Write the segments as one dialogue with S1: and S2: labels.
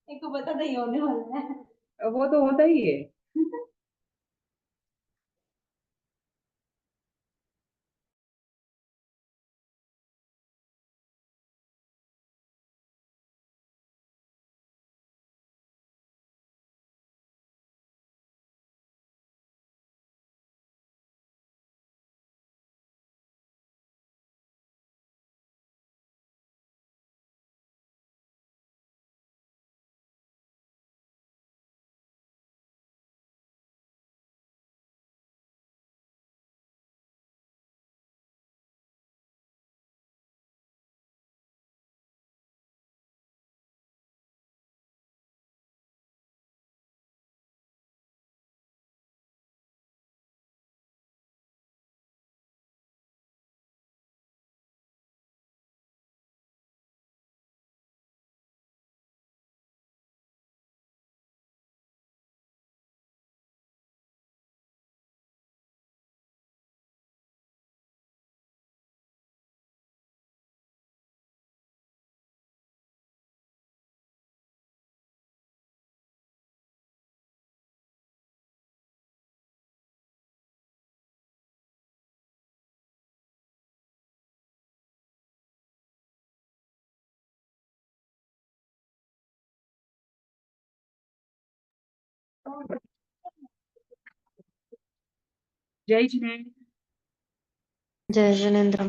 S1: एक को पता नहीं होने वाला है।
S2: वो तो होता ही है। जय जिनेन्द्र।
S3: जय जिनेन्द्र।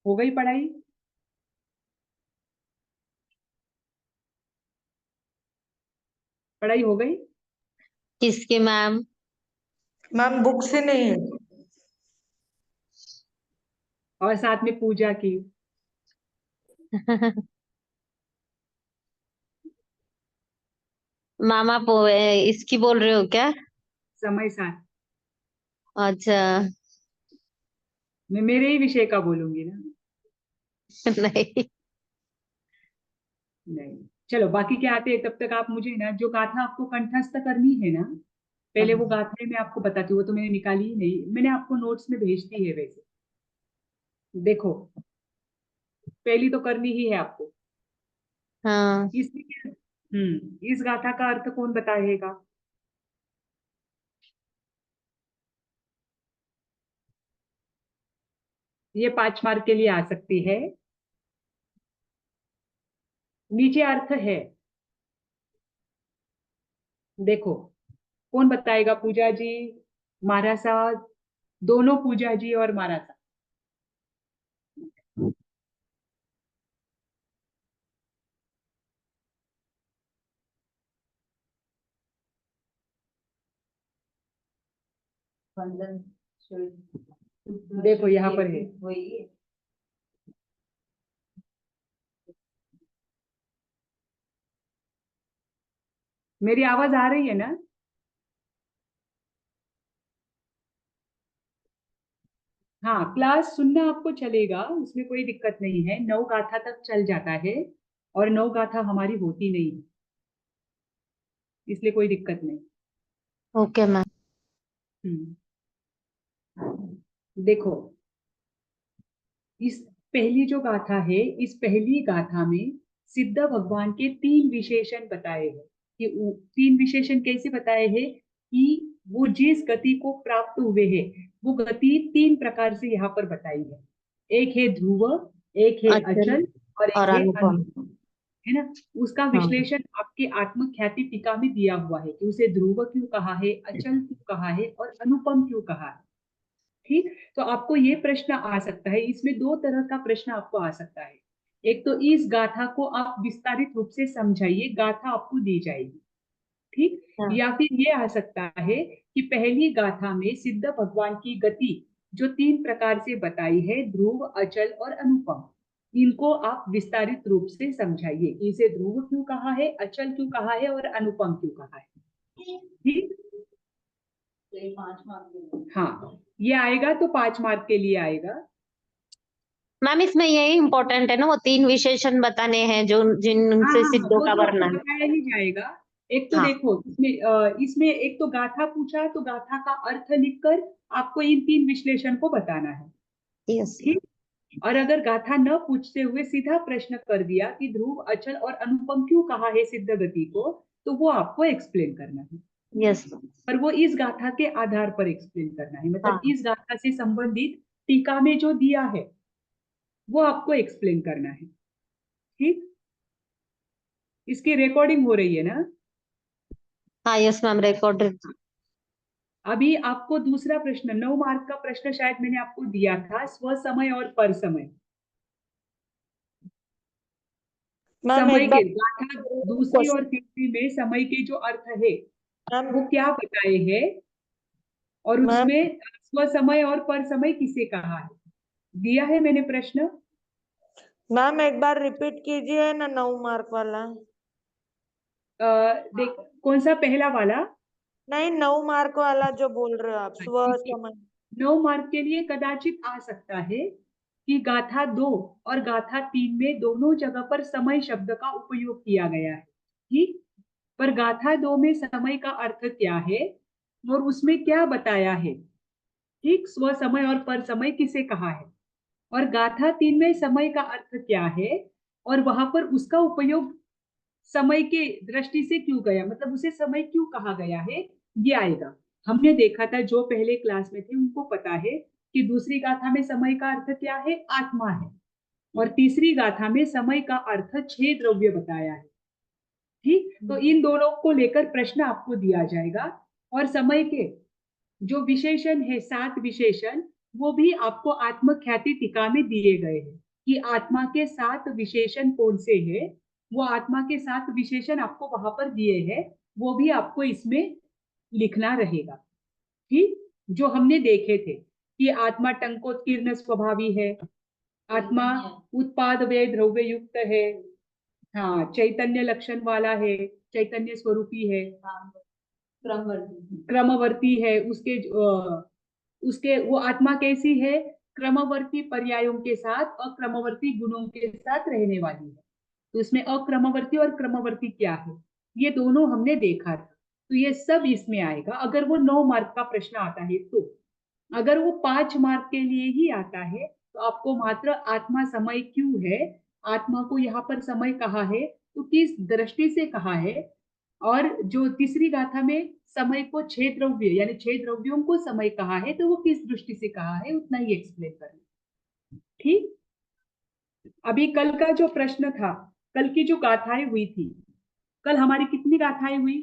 S2: हो गई पढ़ाई? पढ़ाई हो गई?
S3: किसकी मैम?
S4: मैम बुक से नहीं है।
S2: और साथ में पूजा की?
S3: मैम आप इसकी बोल रहे हो क्या?
S2: समय साथ।
S3: अच्छा।
S2: मैं मेरे ही विषय का बोलूंगी ना।
S3: नहीं।
S2: नहीं, चलो बाकी क्या आते हैं तब तक आप मुझे ना जो गाथा आपको कंठस्थ करनी है ना, पहले वो गाथा मैं आपको बताती हूँ। वो तो मैंने निकाली ही नहीं, मैंने आपको नोट्स में भेज दी है वैसे। देखो, पहली तो करनी ही है आपको।
S3: हाँ।
S2: इस गाथा का अर्थ कौन बताएगा? ये 5 मार्क के लिए आ सकती है। नीचे अर्थ है, देखो। कौन बताएगा? पूजा जी, मारासा, दोनों पूजा जी और मारासा। देखो यहाँ पर है। मेरी आवाज आ रही है ना? हाँ, क्लास सुनना आपको चलेगा, उसमें कोई दिक्कत नहीं है। 9 गाथा तक चल जाता है, और 9 गाथा हमारी होती नहीं है, इसलिए कोई दिक्कत नहीं।
S3: Okay ma'am.
S2: हम्म देखो, इस पहली जो गाथा है, इस पहली गाथा में सिद्ध भगवान के 3 विशेषण बताए हैं। कि 3 विशेषण कैसे बताए हैं? कि वो जिस गति को प्राप्त हुए हैं, वो गति 3 प्रकार से यहाँ पर बताई है। एक है ध्रुव, एक है
S3: अचल
S2: अचल, और
S3: और
S2: एक है
S3: अनुपम।
S2: अनुपम। है ना? उसका
S3: हाँ।
S2: विश्लेषण आपके आत्मख्याति टीका में दिया हुआ है कि उसे ध्रुव क्यों कहा है, अचल क्यों कहा है, और अनुपम क्यों कहा है। ठीक, तो आपको ये प्रश्न आ सकता है, इसमें 2 तरह का प्रश्न आपको आ सकता है। एक तो इस गाथा को आप विस्तारित रूप से समझाइए, गाथा आपको दी जाएगी। ठीक,
S3: हाँ।
S2: या फिर ये आ सकता है कि पहली गाथा में सिद्ध भगवान की गति जो 3 प्रकार से बताई है, ध्रुव, अचल और अनुपम, इनको आप विस्तारित रूप से समझाइए कि इसे ध्रुव क्यों कहा है, अचल क्यों कहा है, और अनुपम क्यों कहा है। ठीक, हाँ, ये आएगा तो 5 मार्क के लिए आएगा।
S3: मैम इसमें यही इम्पोर्टेंट है ना, वो 3 विशेषण बताने हैं जो
S2: हाँ
S3: जिनसे
S2: हाँ हाँ,
S3: सिद्धों
S2: वो
S3: का
S2: तो आपको
S3: वर्णन।
S2: बताया ही जाएगा। एक तो
S3: हाँ।
S2: देखो, इसमें एक तो गाथा पूछा, तो गाथा का अर्थ लिखकर आपको इन 3 विश्लेषण को बताना है।
S3: यस।
S2: ठीक, और अगर गाथा न पूछते हुए सीधा प्रश्न कर दिया कि ध्रुव, अचल और अनुपम क्यों कहा है सिद्ध गति को, तो वो आपको एक्सप्लेन करना है।
S3: यस
S2: पर वो इस गाथा के आधार पर एक्सप्लेन करना है, मतलब
S3: हाँ
S2: इस गाथा से संबंधित टीका में जो दिया है वो आपको एक्सप्लेन करना है। ठीक, इसकी रिकॉर्डिंग हो रही है ना?
S3: हाँ यस मैम रिकॉर्ड।
S2: अभी आपको दूसरा प्रश्न, 9 मार्क का प्रश्न शायद मैंने आपको दिया था, स्व समय और पर समय।
S4: मैम
S2: समय
S4: एक
S2: के
S4: बार
S2: गाथा दूसरी और तीसरी में समय के जो अर्थ है
S4: मैम
S2: वो क्या बताए हैं, और
S4: मैम
S2: उसमें स्व समय और पर समय किसे कहा है, दिया है मैंने प्रश्न।
S4: मैम एक बार रिपीट कीजिए ना 9 मार्क वाला।
S2: देख, कौन सा, पहला वाला?
S4: नहीं 9 मार्क वाला जो बोल रहे हो आप,
S2: हाँ,
S4: स्व
S2: ठीक है।
S4: समय।
S2: 9 मार्क के लिए कदाचित आ सकता है कि गाथा 2 और गाथा 3 में दोनों जगह पर समय शब्द का उपयोग किया गया है। ठीक, पर गाथा 2 में समय का अर्थ क्या है और उसमें क्या बताया है, ठीक, स्व समय और पर समय किसे कहा है, और गाथा 3 में समय का अर्थ क्या है और वहां पर उसका उपयोग समय के दृष्टि से क्यों गया, मतलब उसे समय क्यों कहा गया है, ये आएगा। हमने देखा था, जो पहले क्लास में थे उनको पता है कि दूसरी गाथा में समय का अर्थ क्या है, आत्मा है, और तीसरी गाथा में समय का अर्थ 6 द्रव्य बताया है। ठीक, तो इन दोनों को लेकर प्रश्न आपको दिया जाएगा, और समय के जो विशेषण है, 7 विशेषण, वो भी आपको आत्मख्याति टीका में दिए गए हैं कि आत्मा के 7 विशेषण कौन से हैं। वो आत्मा के 7 विशेषण आपको वहां पर दिए हैं, वो भी आपको इसमें लिखना रहेगा। ठीक, जो हमने देखे थे कि आत्मा टंकोत्कीर्ण स्वभावी है, आत्मा उत्पाद वे द्रव्य युक्त है, हाँ, चैतन्य लक्षण वाला है, चैतन्य स्वरूपी है, क्रमवर्ती है, उसके वो आत्मा कैसी है, क्रमवर्ती पर्यायों के साथ अक्रमवर्ती गुणों के साथ रहने वाली है। तो इसमें अक्रमवर्ती और क्रमवर्ती क्या है, ये दोनों हमने देखा था। तो ये सब इसमें आएगा अगर वो 9 मार्क का प्रश्न आता है तो। अगर वो 5 मार्क के लिए ही आता है तो आपको मात्र आत्मा समय क्यों है, आत्मा को यहाँ पर समय कहा है तो किस दृष्टि से कहा है, और जो तीसरी गाथा में समय को 6 द्रव्य यानी 6 द्रव्यों को समय कहा है तो वो किस दृष्टि से कहा है, उतना ही एक्सप्लेन करना। ठीक, अभी कल का जो प्रश्न था, कल की जो गाथाएं हुई थी, कल हमारी कितनी गाथाएं हुई?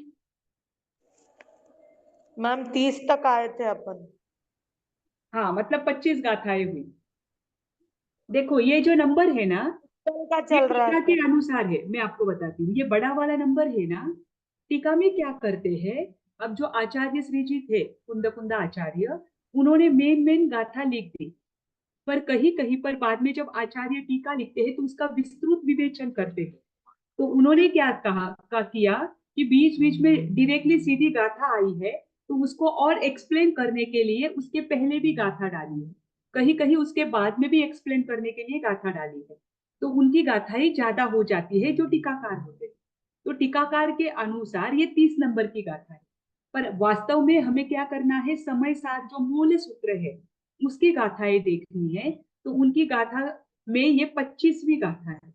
S4: मैम 30 तक आए थे अपन।
S2: हाँ, मतलब 25 गाथाएं हुई। देखो ये जो नंबर है ना,
S4: कल का
S2: ये
S4: चल रहा
S2: टीका के
S4: था।
S2: अनुसार है, मैं आपको बताती हूँ, ये बड़ा वाला नंबर है ना, टीका में क्या करते हैं, अब जो आचार्य श्री जी थे, कुंद कुंदा आचार्य, उन्होंने मेन मेन गाथा लिख दी, पर कहीं कहीं पर बाद में जब आचार्य टीका लिखते हैं तो उसका विस्तृत विवेचन करते हैं। तो उन्होंने क्या कहा का किया कि बीच बीच में डायरेक्टली सीधी गाथा आई है तो उसको और एक्सप्लेन करने के लिए उसके पहले भी गाथा डाली है, कहीं कहीं उसके बाद में भी एक्सप्लेन करने के लिए गाथा डाली है, तो उनकी गाथाएं ज्यादा हो जाती है जो टीकाकार होते हैं। तो टीकाकार के अनुसार ये 30 नंबर की गाथा है, पर वास्तव में हमें क्या करना है, समय साथ जो मूल सूत्र है उसकी गाथाएं देखनी है, तो उनकी गाथा में ये 25वीं गाथा है,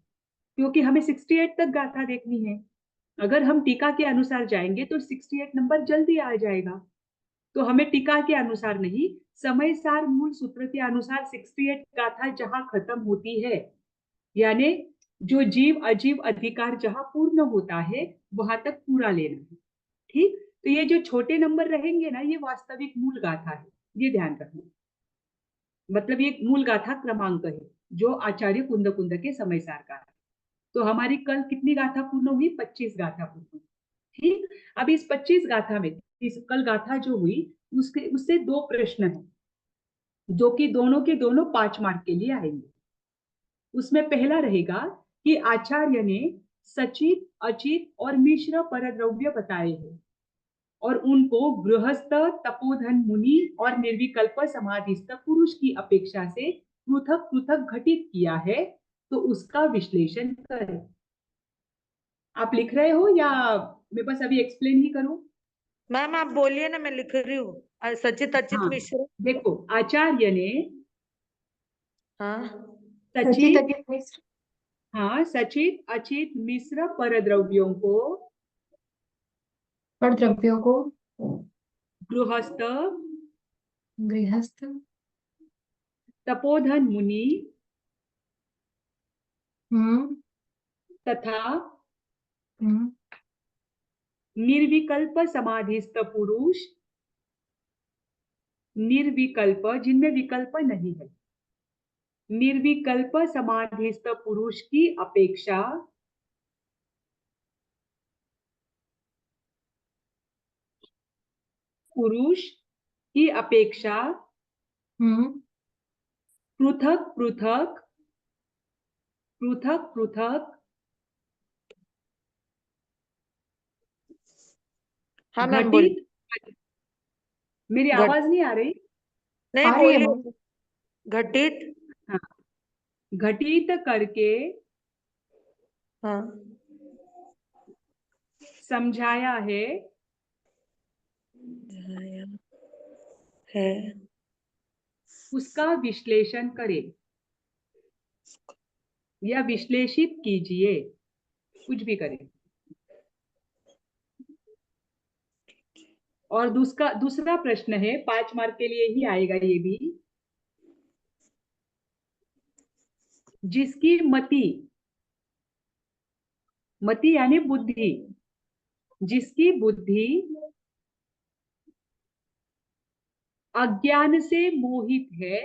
S2: क्योंकि हमें 68 तक गाथा देखनी है। अगर हम टीका के अनुसार जाएंगे तो 68 नंबर जल्दी आ जाएगा, तो हमें टीका के अनुसार नहीं, समय सार मूल सूत्र के अनुसार 68 गाथा जहां खत्म होती है, यानी जो जीव अजीव अधिकार जहां पूर्ण होता है वहां तक पूरा लेना है। ठीक, तो ये जो छोटे नंबर रहेंगे ना, ये वास्तविक मूल गाथा है, ये ध्यान रखना, मतलब ये मूल गाथा क्रमांक है जो आचार्य कुंद कुंद के समय सार का है। तो हमारी कल कितनी गाथा पूर्ण हुई, 25 गाथा पूर्ण हुई। ठीक, अब इस 25 गाथा में इस कल गाथा जो हुई उसके उससे 2 प्रश्न है जो कि दोनों के दोनों 5 मार्क के लिए आएंगे। उसमें पहला रहेगा कि आचार्य ने सचित, अचित और मिश्र परद्रव्य बताए हैं और उनको गृहस्थ, तपोधन मुनि और निर्विकल्प समाधिस्थ पुरुष की अपेक्षा से पृथक पृथक घटित किया है, तो उसका विश्लेषण करें। आप लिख रहे हो या मैं बस अभी एक्सप्लेन ही करूं?
S4: मैम आप बोलिए ना, मैं लिख रही हूँ। सचित अचित
S2: हाँ,
S4: मिश्र।
S2: देखो आचार्य ने
S4: हाँ
S2: सचित,
S5: अचित मिश्र,
S2: हाँ, सचित अचित मिश्र परद्रव्यों को
S5: पर द्रव्यों को
S2: गृहस्थ
S5: गृहस्थ
S2: तपोधन मुनि
S5: हम्म
S2: तथा
S5: हम्म
S2: निर्विकल्प समाधिस्थ पुरुष, निर्विकल्प जिनमें विकल्प नहीं है, निर्विकल्प समाधिस्थ पुरुष की अपेक्षा पुरुष की अपेक्षा
S5: हम्म
S2: पृथक पृथक पृथक पृथक
S4: हाँ मैम बोलिए।
S2: घटित, मेरी
S4: घट
S2: आवाज नहीं आ रही?
S4: नहीं
S5: आ रही है
S4: बोलिए।
S5: मैम।
S4: घटित,
S2: हाँ, घटित करके
S4: हाँ
S2: समझाया है
S4: है,
S2: उसका विश्लेषण करें या विश्लेषित कीजिए, कुछ भी करें। और दूसरा प्रश्न है, 5 मार्क के लिए ही आएगा ये भी। जिसकी मति, मति यानी बुद्धि, जिसकी बुद्धि अज्ञान से मोहित है,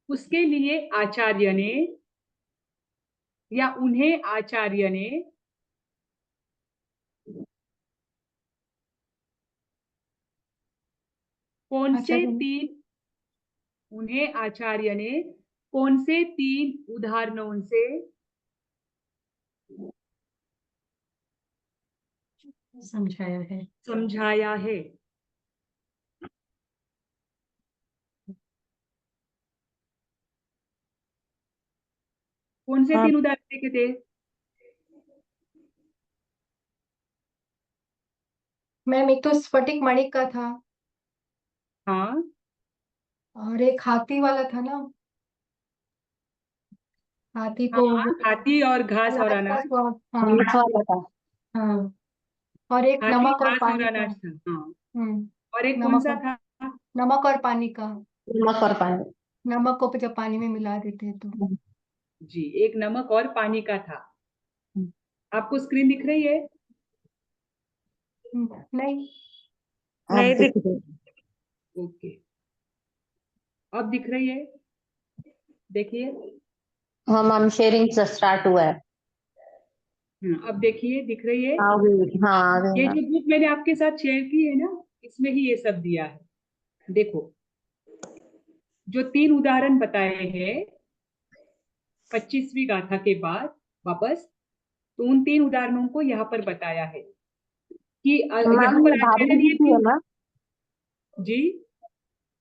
S2: उसके लिए आचार्य ने या उन्हें आचार्य ने कौन से
S5: आचार्य ने
S2: तीन, उन्हें आचार्य ने कौन से 3 उदाहरणों से
S5: समझाया है।
S2: समझाया है? कौन से
S4: हाँ
S2: 3 उदाहरण देखे थे?
S5: मैम एक तो स्फटिक मणि का था
S2: हाँ
S5: और एक हाथी वाला था ना, हाथी को
S2: हाँ, हाथी और घास और
S5: अनाज का
S2: अनाज,
S5: स्वाद, हाँ
S3: मीठ वाला था।
S5: हाँ, और एक
S2: हाथी
S5: नमक और
S2: घास और
S5: पानी का।
S2: अनाज था। हाँ,
S5: हम्म
S2: और एक कौन
S5: नमक
S2: सा
S5: और
S2: था?
S5: नमक और पानी का।
S3: नमक और पानी।
S5: नमक को जब पानी में मिला देते हैं तो
S2: जी, एक नमक और पानी का था। आपको स्क्रीन दिख रही है?
S5: नहीं।
S3: आप
S4: नहीं
S3: दिख
S4: दिख,
S3: रही।
S2: ओके, अब दिख रही है? देखिए,
S3: हाँ मैम, शेयरिंग स्टार्ट हुआ है।
S2: अब देखिए, दिख रही है?
S3: हाँ हाँ
S2: ये जो बुक मैंने आपके साथ शेयर की है ना, इसमें ही ये सब दिया है। देखो, जो 3 उदाहरण बताए हैं 25वीं गाथा के बाद वापस, तो उन 3 उदाहरणों को यहाँ पर बताया है कि यहाँ
S3: मैम,
S2: पर
S3: ये
S2: आचार्य
S3: भारिल
S2: ने
S3: जी
S2: ये
S3: की है
S2: 3,
S3: ना?
S2: जी,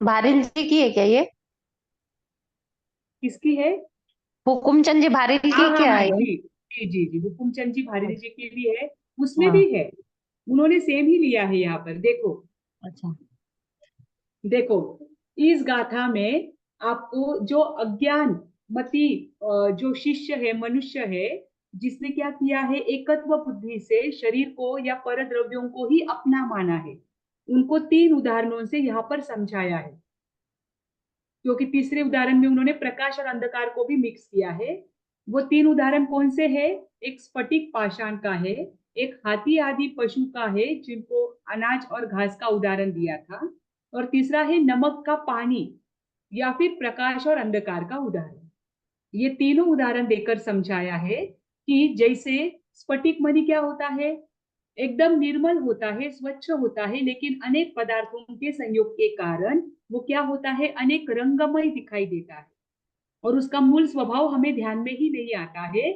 S3: भारिल जी की है क्या ये?
S2: किसकी है?
S3: हुकुमचंद जी भारिल
S2: हाँ
S3: की
S2: हाँ
S3: क्या
S2: हाँ,
S3: है?
S2: जी जी जी जी, हुकुमचंद जी भारती जी की भी है, उसमें
S3: हाँ।
S2: भी है। उन्होंने सेम ही लिया है यहाँ पर। देखो
S3: अच्छा।
S2: देखो, इस गाथा में आपको जो अज्ञान मति जो शिष्य है, मनुष्य है, जिसने क्या किया है, एकत्व बुद्धि से शरीर को या पर द्रव्यों को ही अपना माना है, उनको 3 उदाहरणों से यहाँ पर समझाया है। क्योंकि तीसरे उदाहरण में उन्होंने प्रकाश और अंधकार को भी मिक्स किया है। वो 3 उदाहरण कौन से है? एक स्फटिक पाषाण का है, एक हाथी आदि पशु का है जिनको अनाज और घास का उदाहरण दिया था, और तीसरा है नमक का पानी या फिर प्रकाश और अंधकार का उदाहरण। ये तीनों उदाहरण देकर समझाया है कि जैसे स्फटिक मणि क्या होता है, एकदम निर्मल होता है, स्वच्छ होता है, लेकिन अनेक पदार्थों के संयोग के कारण वो क्या होता है, अनेक रंगमय दिखाई देता है और उसका मूल स्वभाव हमें ध्यान में ही नहीं आता है,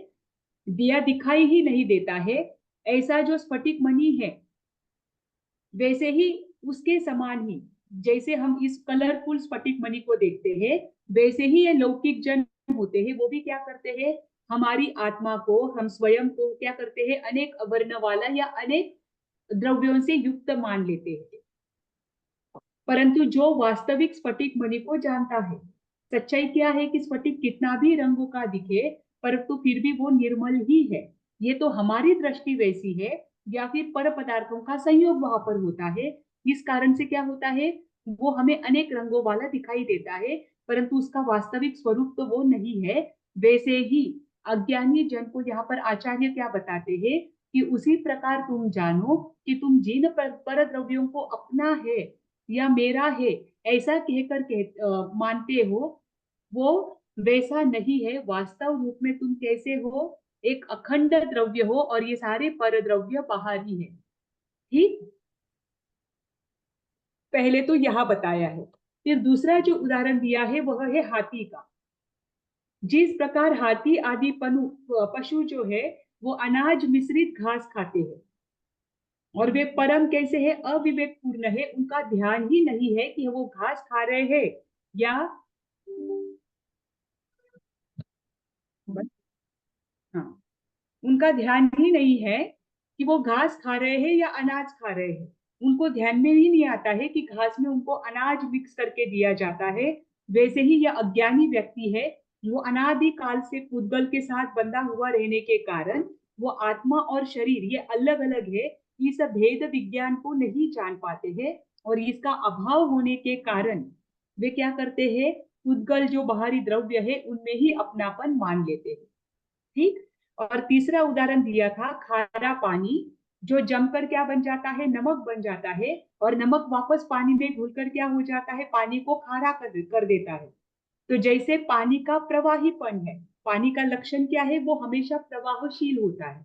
S2: दिया दिखाई ही नहीं देता है। ऐसा जो स्फटिक मणि है, वैसे ही उसके समान ही, जैसे हम इस कलरफुल स्फटिक मणि को देखते हैं, वैसे ही ये लौकिक जन होते हैं, वो भी क्या करते हैं, हमारी आत्मा को, हम स्वयं को क्या करते हैं, अनेक वर्ण वाला या अनेक द्रव्यों से युक्त मान लेते हैं। परंतु जो वास्तविक स्फटिक मणि को जानता है, सच्चाई क्या है कि स्फटिक कितना भी रंगों का दिखे परंतु फिर भी वो निर्मल ही है। ये तो हमारी दृष्टि वैसी है या फिर पर पदार्थों का संयोग वहां पर होता है, इस कारण से क्या होता है, वो हमें अनेक रंगों वाला दिखाई देता है परंतु उसका वास्तविक स्वरूप तो वो नहीं है। वैसे ही अज्ञानी जन को यहाँ पर आचार्य क्या बताते हैं कि उसी प्रकार तुम जानो कि तुम जिन पर द्रव्यों को अपना है या मेरा है ऐसा कहकर मानते हो, वो वैसा नहीं है। वास्तव रूप में तुम कैसे हो, एक अखंड द्रव्य हो और ये सारे पर द्रव्य बाहरी है। ठीक, पहले तो यह बताया है। फिर दूसरा जो उदाहरण दिया है वह है हाथी का। जिस प्रकार हाथी आदि पशु जो है वो अनाज मिश्रित घास खाते हैं और वे परम कैसे है, अविवेक पूर्ण है, उनका ध्यान ही नहीं है कि वो घास खा रहे हैं या हाँ, उनका ध्यान ही नहीं है कि वो घास खा रहे हैं या अनाज खा रहे हैं। उनको ध्यान में ही नहीं आता है कि घास में उनको अनाज मिक्स करके दिया जाता है। वैसे ही यह अज्ञानी व्यक्ति है, वो अनादि काल से पुद्गल के साथ बंधा हुआ रहने के कारण वो आत्मा और शरीर ये अलग अलग है, इस भेद विज्ञान को नहीं जान पाते हैं और इसका अभाव होने के कारण वे क्या करते हैं, पुद्गल जो बाहरी द्रव्य है उनमें ही अपनापन मान लेते हैं। ठीक, और तीसरा उदाहरण दिया था खारा पानी, जो जमकर क्या बन जाता है, नमक बन जाता है और नमक वापस पानी में घुलकर क्या हो जाता है, पानी को खारा कर देता है। तो जैसे पानी का प्रवाहीपन है, पानी का लक्षण क्या है, वो हमेशा प्रवाहशील होता है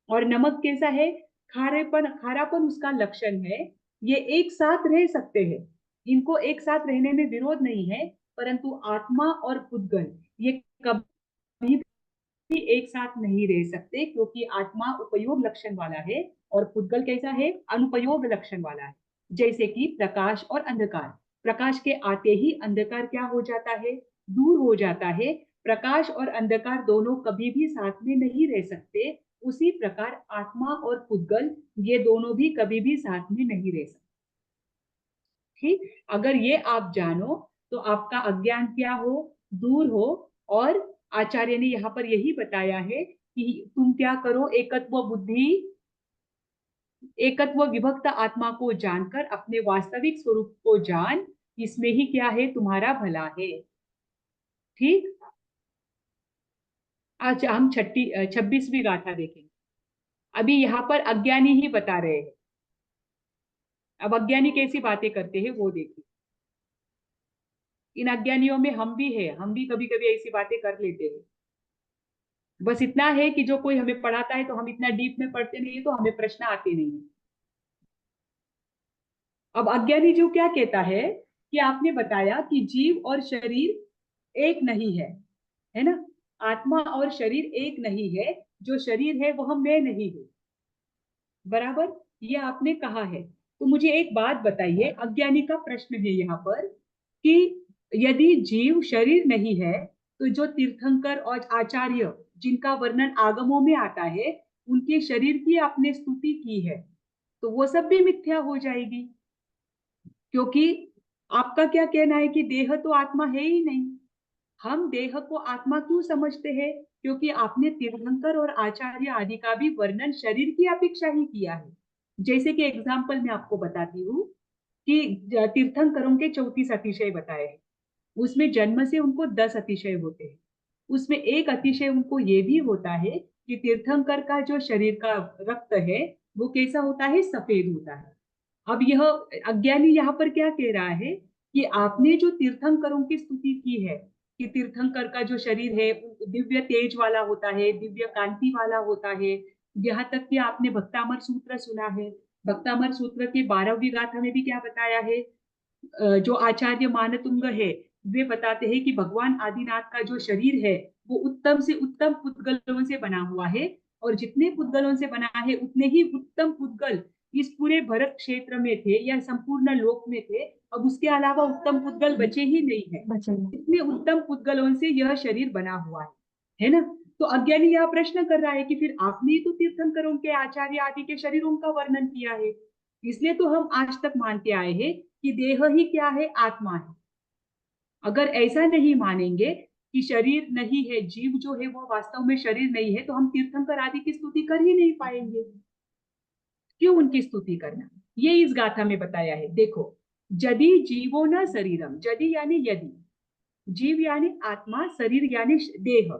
S2: और नमक कैसा है, खारापन उसका लक्षण है। ये एक साथ रह सकते हैं, इनको एक साथ रहने में विरोध नहीं है, परंतु आत्मा और पुद्गल ये कभी भी एक साथ नहीं रह सकते क्योंकि आत्मा उपयोग लक्षण वाला है और पुद्गल कैसा है, अनुपयोग लक्षण वाला है। जैसे कि प्रकाश और अंधकार, प्रकाश के आते ही अंधकार क्या हो जाता है, दूर हो जाता है। प्रकाश और अंधकार दोनों कभी भी साथ में नहीं रह सकते। उसी प्रकार आत्मा और पुद्गल ये दोनों भी कभी भी साथ में नहीं रह सकते। ठीक, अगर ये आप जानो तो आपका अज्ञान क्या हो, दूर हो। और आचार्य ने यहाँ पर यही बताया है कि तुम क्या करो, एकत्व विभक्त आत्मा को जानकर अपने वास्तविक स्वरूप को जान, इसमें ही क्या है, तुम्हारा भला है। ठीक, आज हम 26वीं गाथा देखेंगे। अभी यहाँ पर अज्ञानी ही बता रहे हैं, अब अज्ञानी कैसी बातें करते हैं वो देखिए। इन अज्ञानियों में हम भी है, हम भी कभी कभी ऐसी बातें कर लेते हैं। बस इतना है कि जो कोई हमें पढ़ाता है तो हम इतना डीप में पढ़ते नहीं है तो हमें प्रश्न आते नहीं है। अब अज्ञानी जो क्या कहता है कि आपने बताया कि जीव और शरीर एक नहीं है ना, आत्मा और शरीर एक नहीं है, जो शरीर है वह मैं नहीं हूं, बराबर, ये आपने कहा है। तो मुझे एक बात बताइए, अज्ञानी का प्रश्न है यहाँ पर कि यदि जीव शरीर नहीं है तो जो तीर्थंकर और आचार्य जिनका वर्णन आगमों में आता है उनके शरीर की आपने स्तुति की है, तो वो सब भी मिथ्या हो जाएगी। क्योंकि आपका क्या कहना है कि देह तो आत्मा है ही नहीं। हम देह को आत्मा क्यों समझते हैं, क्योंकि आपने तीर्थंकर और आचार्य आदि का भी वर्णन शरीर की अपेक्षा ही किया है। जैसे कि एग्जाम्पल मैं आपको बताती हूँ कि तीर्थंकरों के 34 अतिशय बताए हैं, उसमें जन्म से उनको 10 अतिशय होते हैं। उसमें एक अतिशय उनको ये भी होता है कि तीर्थंकर का जो शरीर का रक्त है वो कैसा होता है, सफेद होता है। अब यह अज्ञानी यहाँ पर क्या कह रहा है कि आपने जो तीर्थंकरों की स्तुति की है कि तीर्थंकर का जो शरीर है दिव्य तेज वाला होता है, दिव्य कांति वाला होता है। यहाँ तक कि आपने भक्तामर सूत्र सुना है, भक्तामर सूत्र के 12वीं गाथा में भी क्या बताया है, जो आचार्य मानतुंग है वे बताते हैं कि भगवान आदिनाथ का जो शरीर है वो उत्तम से उत्तम पुद्गलों से बना हुआ है और जितने पुद्गलों से बना है उतने ही उत्तम पुद्गल इस पूरे भरत क्षेत्र में थे या संपूर्ण लोक में थे। अब उसके अलावा उत्तम पुद्गल बचे ही नहीं है,
S5: बचेंगे।
S2: इतने उत्तम पुद्गलों से यह शरीर बना हुआ है ना। तो अज्ञानी यह प्रश्न कर रहा है कि फिर आपने ही तो तीर्थंकरों के आचार्य आदि के शरीरों का वर्णन किया है, इसलिए तो हम आज तक मानते आए हैं कि देह ही क्या है, आत्मा है। अगर ऐसा नहीं मानेंगे कि शरीर नहीं है, जीव जो है वो वास्तव में शरीर नहीं है, तो हम तीर्थंकर आदि की स्तुति कर ही नहीं पाएंगे। क्यों उनकी स्तुति करना, ये इस गाथा में बताया है। देखो, यदि जीवो न शरीरम, यदि यानी यदि, जीव यानी आत्मा, शरीर यानी देह।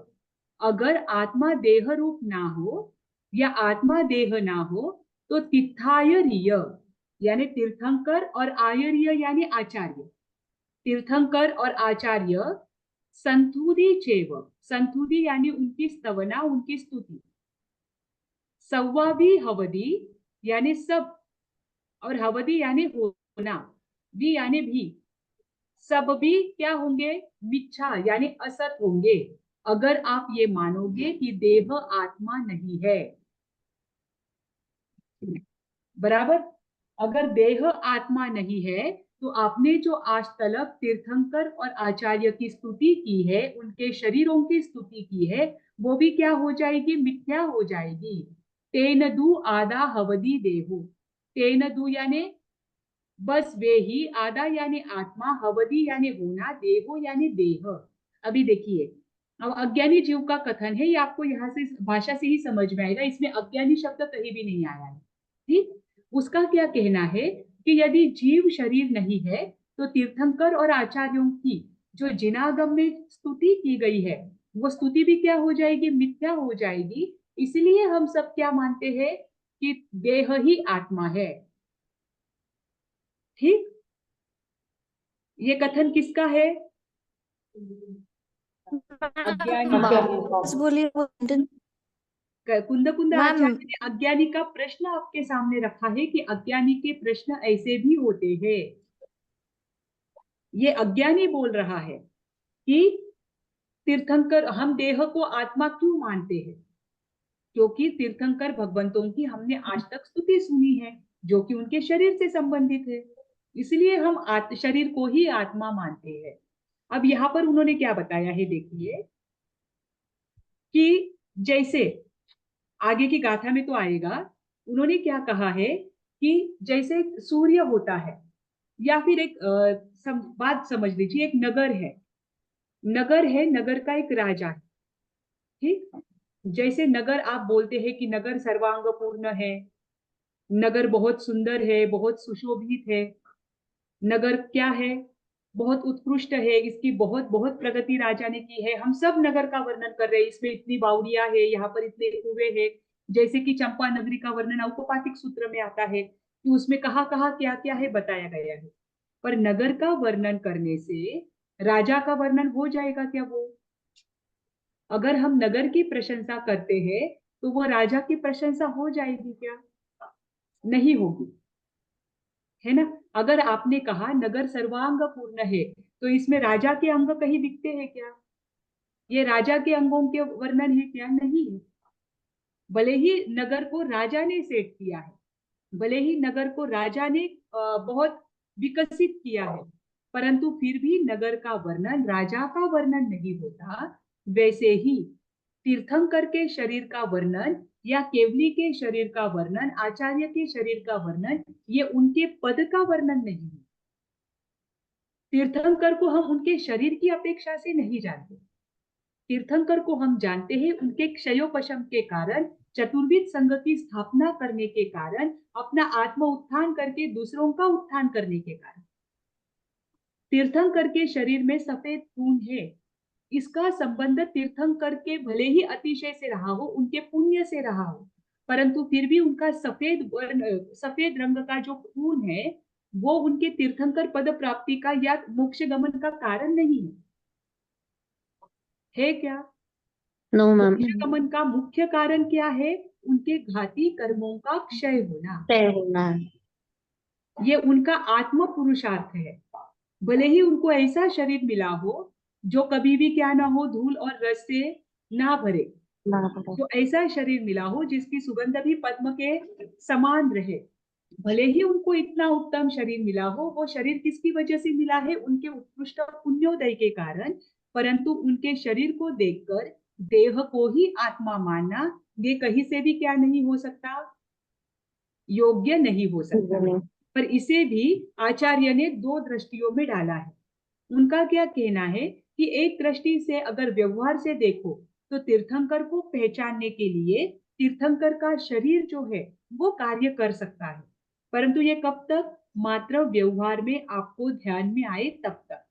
S2: अगर आत्मा देह रूप ना हो या आत्मा देह ना हो तो तीर्थायर्य यानी तीर्थंकर और आयर्य यानी आचार्य, तीर्थंकर और आचार्य संतुदी चेव, संतुदी यानी उनकी स्तवना, उनकी स्तुति, सव्वाभी हवदी यानी सब, और हवदी यानी होना, भी यानी भी, सब भी क्या होंगे, मिच्छा यानी असत होंगे। अगर आप ये मानोगे कि देह आत्मा नहीं है, बराबर, अगर देह आत्मा नहीं है तो आपने जो आज तलक तीर्थंकर और आचार्य की स्तुति की है, उनके शरीरों की स्तुति की है, वो भी क्या हो जाएगी, मिथ्या हो जाएगी। तेन दु आदा हवदी देहु, तेन दु यानी बस वे ही, आदा यानी आत्मा, हवदी यानी होना, देहो यानी देह। अभी देखिए, अब अज्ञानी जीव का कथन है, ये आपको यहाँ से भाषा से ही समझ में आएगा, इसमें अज्ञानी शब्द कहीं भी नहीं आया है। ठीक, उसका क्या कहना है कि यदि जीव शरीर नहीं है तो तीर्थंकर और आचार्यों की जो जिनागम में स्तुति की गई है, वो स्तुति भी क्या हो जाएगी, मिथ्या हो जाएगी। इसलिए हम सब क्या मानते हैं कि देह ही आत्मा है। ठीक, ये कथन किसका है, अज्ञानी का।
S4: बोलिए
S2: कुंद कुंद
S4: मैम।
S2: आचार्य ने अज्ञानी का प्रश्न आपके सामने रखा है कि अज्ञानी के प्रश्न ऐसे भी होते हैं। ये अज्ञानी बोल रहा है कि तीर्थंकर, हम देह को आत्मा क्यों मानते हैं, क्योंकि तीर्थंकर भगवंतों की हमने आज तक स्तुति सुनी है जो कि उनके शरीर से संबंधित है, इसलिए हम शरीर को ही आत्मा मानते हैं। अब यहाँ पर उन्होंने क्या बताया है, देखिए कि जैसे आगे की गाथा में तो आएगा, उन्होंने क्या कहा है कि जैसे सूर्य होता है, या फिर एक बात समझ लीजिए, एक नगर है, नगर है, नगर का एक राजा है। ठीक, जैसे नगर आप बोलते हैं कि नगर सर्वांगपूर्ण है, नगर बहुत सुंदर है, बहुत सुशोभित है, नगर क्या है, बहुत उत्कृष्ट है, इसकी बहुत बहुत प्रगति राजा ने की है। हम सब नगर का वर्णन कर रहे हैं, इसमें इतनी बावड़ियां है, यहाँ पर इतने कुएं हैं। जैसे कि चंपा नगरी का वर्णन औपपातिक सूत्र में आता है कि उसमें कहाँ कहाँ क्या क्या है बताया गया है। पर नगर का वर्णन करने से राजा का वर्णन हो जाएगा क्या? वो अगर हम नगर की प्रशंसा करते हैं तो वो राजा की प्रशंसा हो जाएगी क्या? नहीं होगी, है ना। अगर आपने कहा नगर सर्वांग पूर्ण है तो इसमें राजा के अंग कहीं दिखते हैं क्या? ये राजा के अंगों के वर्णन है क्या? नहीं है। भले ही नगर को राजा ने सेट किया है, भले ही नगर को राजा ने बहुत विकसित किया है, परंतु फिर भी नगर का वर्णन राजा का वर्णन नहीं होता। वैसे ही तीर्थंकर के शरीर का वर्णन या केवली के शरीर का वर्णन, आचार्य के शरीर का वर्णन, ये उनके पद का वर्णन नहीं है। तीर्थंकर को हम उनके शरीर की अपेक्षा से नहीं जानते, तीर्थंकर को हम जानते हैं उनके क्षयोपशम के कारण, चतुर्विद संघ की स्थापना करने के कारण, अपना आत्म उत्थान करके दूसरों का उत्थान करने के कारण। तीर्थंकर के शरीर में सफेद खून है, इसका संबंध तीर्थंकर के भले ही अतिशय से रहा हो, उनके पुण्य से रहा हो, परंतु फिर भी उनका सफेद रंग का जो खून है वो उनके तीर्थंकर पद प्राप्ति का या मोक्ष गमन का कारण नहीं है क्या?
S3: No ma'am.
S2: मोक्ष गमन का मुख्य कारण क्या है? उनके घाती कर्मों का क्षय होना,
S3: तय होना है।
S2: ये उनका आत्म पुरुषार्थ है। भले ही उनको ऐसा शरीर मिला हो जो कभी भी क्या ना हो, धूल और रस से ना भरे, तो ऐसा शरीर मिला हो जिसकी सुगंध भी पद्म के समान रहे, भले ही उनको इतना उत्तम शरीर मिला हो, वो शरीर किसकी वजह से मिला है? उनके उत्कृष्ट पुण्योदय के कारण। परंतु उनके शरीर को देखकर देह को ही आत्मा मानना ये कहीं से भी क्या नहीं हो सकता, योग्य नहीं हो सकता। पर इसे भी आचार्य ने दो दृष्टियों में डाला है। उनका क्या कहना है कि एक दृष्टि से अगर व्यवहार से देखो तो तीर्थंकर को पहचानने के लिए तीर्थंकर का शरीर जो है वो कार्य कर सकता है, परंतु ये कब तक, मात्र व्यवहार में आपको ध्यान में आए तब तक।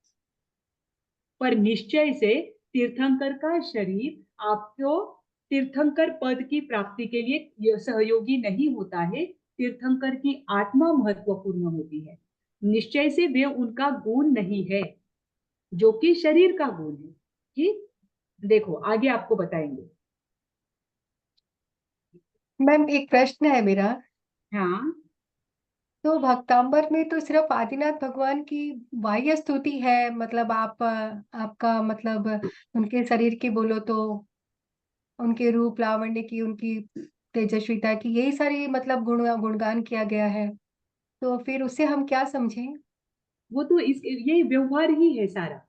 S2: पर निश्चय से तीर्थंकर का शरीर आपको तीर्थंकर पद की प्राप्ति के लिए सहयोगी नहीं होता है। तीर्थंकर की आत्मा महत्वपूर्ण होती है, निश्चय से वे उनका गुण नहीं है जो कि शरीर का गुण है। ठीक, देखो आगे आपको बताएंगे।
S5: मैम एक प्रश्न है मेरा।
S2: हाँ,
S5: तो भक्तांबर में तो सिर्फ आदिनाथ भगवान की बाह्य स्तुति है, मतलब आपका मतलब उनके शरीर की बोलो तो उनके रूप लावण्य की, उनकी तेजस्विता की, यही सारी मतलब गुणगान किया गया है। तो फिर उससे हम क्या समझें?
S2: वो तो इस ये व्यवहार ही है सारा।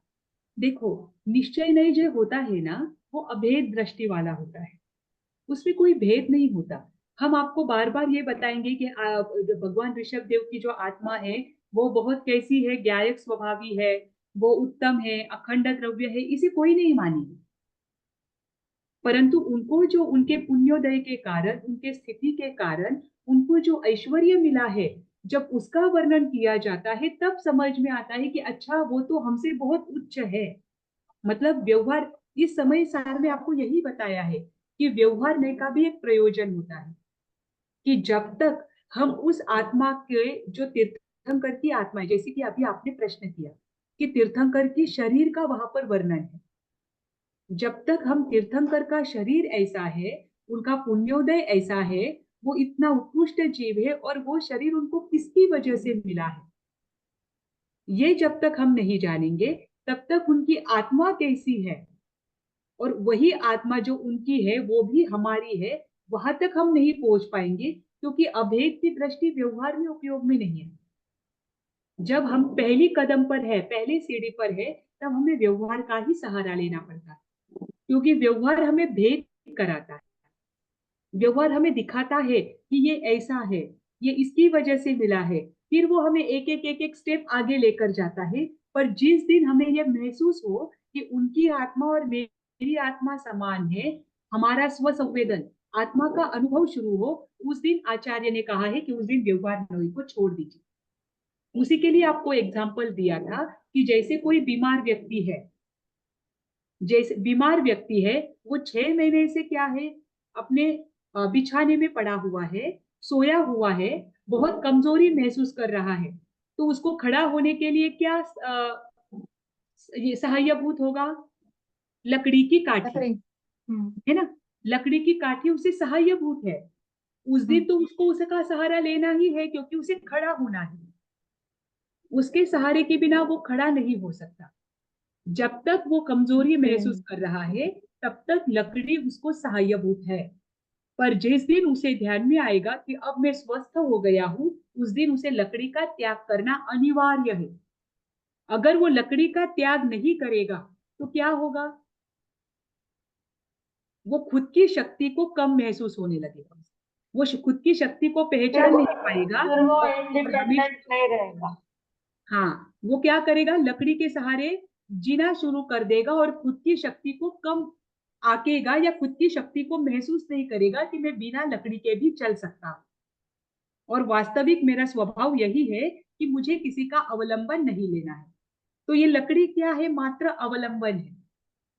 S2: देखो, निश्चय नहीं जो होता है ना, वो अभेद दृष्टि वाला होता है, उसमें कोई भेद नहीं होता। हम आपको बार बार ये बताएंगे कि भगवान ऋषभ देव की जो आत्मा है वो बहुत कैसी है, ज्ञायक स्वभावी है, वो उत्तम है, अखंड द्रव्य है, इसे कोई नहीं मानेगा। परंतु उनको जो उनके पुण्योदय के कारण, उनके स्थिति के कारण उनको जो ऐश्वर्य मिला है, जब उसका वर्णन किया जाता है तब समझ में आता है कि अच्छा वो तो हमसे बहुत उच्च है। मतलब व्यवहार, इस समय सार में आपको यही बताया है कि व्यवहार ने का भी एक प्रयोजन होता है कि जब तक हम उस आत्मा के, जो तीर्थंकर की आत्मा है, जैसे कि अभी आपने प्रश्न किया कि तीर्थंकर की शरीर का वहां पर वर्णन है, जब तक हम तीर्थंकर का शरीर ऐसा है, उनका पुण्योदय ऐसा है, वो इतना उत्कृष्ट जीव है और वो शरीर उनको किसकी वजह से मिला है, ये जब तक हम नहीं जानेंगे तब तक उनकी आत्मा कैसी है और वही आत्मा जो उनकी है वो भी हमारी है, वहां तक हम नहीं पहुंच पाएंगे, क्योंकि अभेद की दृष्टि व्यवहार में उपयोग में नहीं है। जब हम पहली कदम पर है, पहले सीढ़ी पर है, तब हमें व्यवहार का ही सहारा लेना पड़ता है, क्योंकि व्यवहार हमें भेद कराता है। व्यवहार हमें दिखाता है कि ये ऐसा है, ये इसकी वजह से मिला है, फिर वो हमें एक एक स्टेप आगे लेकर जाता है। पर जिस दिन हमें यह महसूस हो कि उनकी आत्मा और मेरी आत्मा समान है, हमारा स्व संवेदन, आत्मा का अनुभव शुरू हो, उस दिन आचार्य ने कहा है कि उस दिन व्यवहार को छोड़ दीजिए। उसी के लिए आपको एग्जाम्पल दिया था कि जैसे कोई बीमार व्यक्ति है, जैसे बीमार व्यक्ति है, वो 6 महीने से क्या है, अपने बिछाने में पड़ा हुआ है, सोया हुआ है, बहुत कमजोरी महसूस कर रहा है, तो उसको खड़ा होने के लिए क्या ये सहायभूत होगा, लकड़ी की काठी,
S5: लकड़ी। हम्म।
S2: है ना, लकड़ी की काठी उसे सहायभूत है। उस दिन तो उसको उसका सहारा लेना ही है, क्योंकि उसे खड़ा होना है, उसके सहारे के बिना वो खड़ा नहीं हो सकता। जब तक वो कमजोरी महसूस कर रहा है तब तक लकड़ी उसको सहायभूत है, पर जिस दिन उसे ध्यान में आएगा कि अब मैं स्वस्थ हो गया हूं, उस दिन उसे लकड़ी का त्याग करना अनिवार्य है। अगर वो लकड़ी का त्याग नहीं करेगा तो क्या होगा, वो खुद की शक्ति को कम महसूस होने लगेगा, वो खुद की शक्ति को पहचान नहीं पाएगा
S4: फिर वो
S2: और हमें,
S4: इंडिपेंडेंट नहीं रहेगा।
S2: हाँ, वो क्या करेगा, लकड़ी के सहारे जीना शुरू कर देगा और खुद की शक्ति को कम आकेगा, या खुद की शक्ति को महसूस नहीं करेगा कि मैं बिना लकड़ी के भी चल सकता हूं। और वास्तविक मेरा स्वभाव यही है कि मुझे किसी का अवलंबन नहीं लेना है। तो ये लकड़ी क्या है, मात्र अवलंबन है।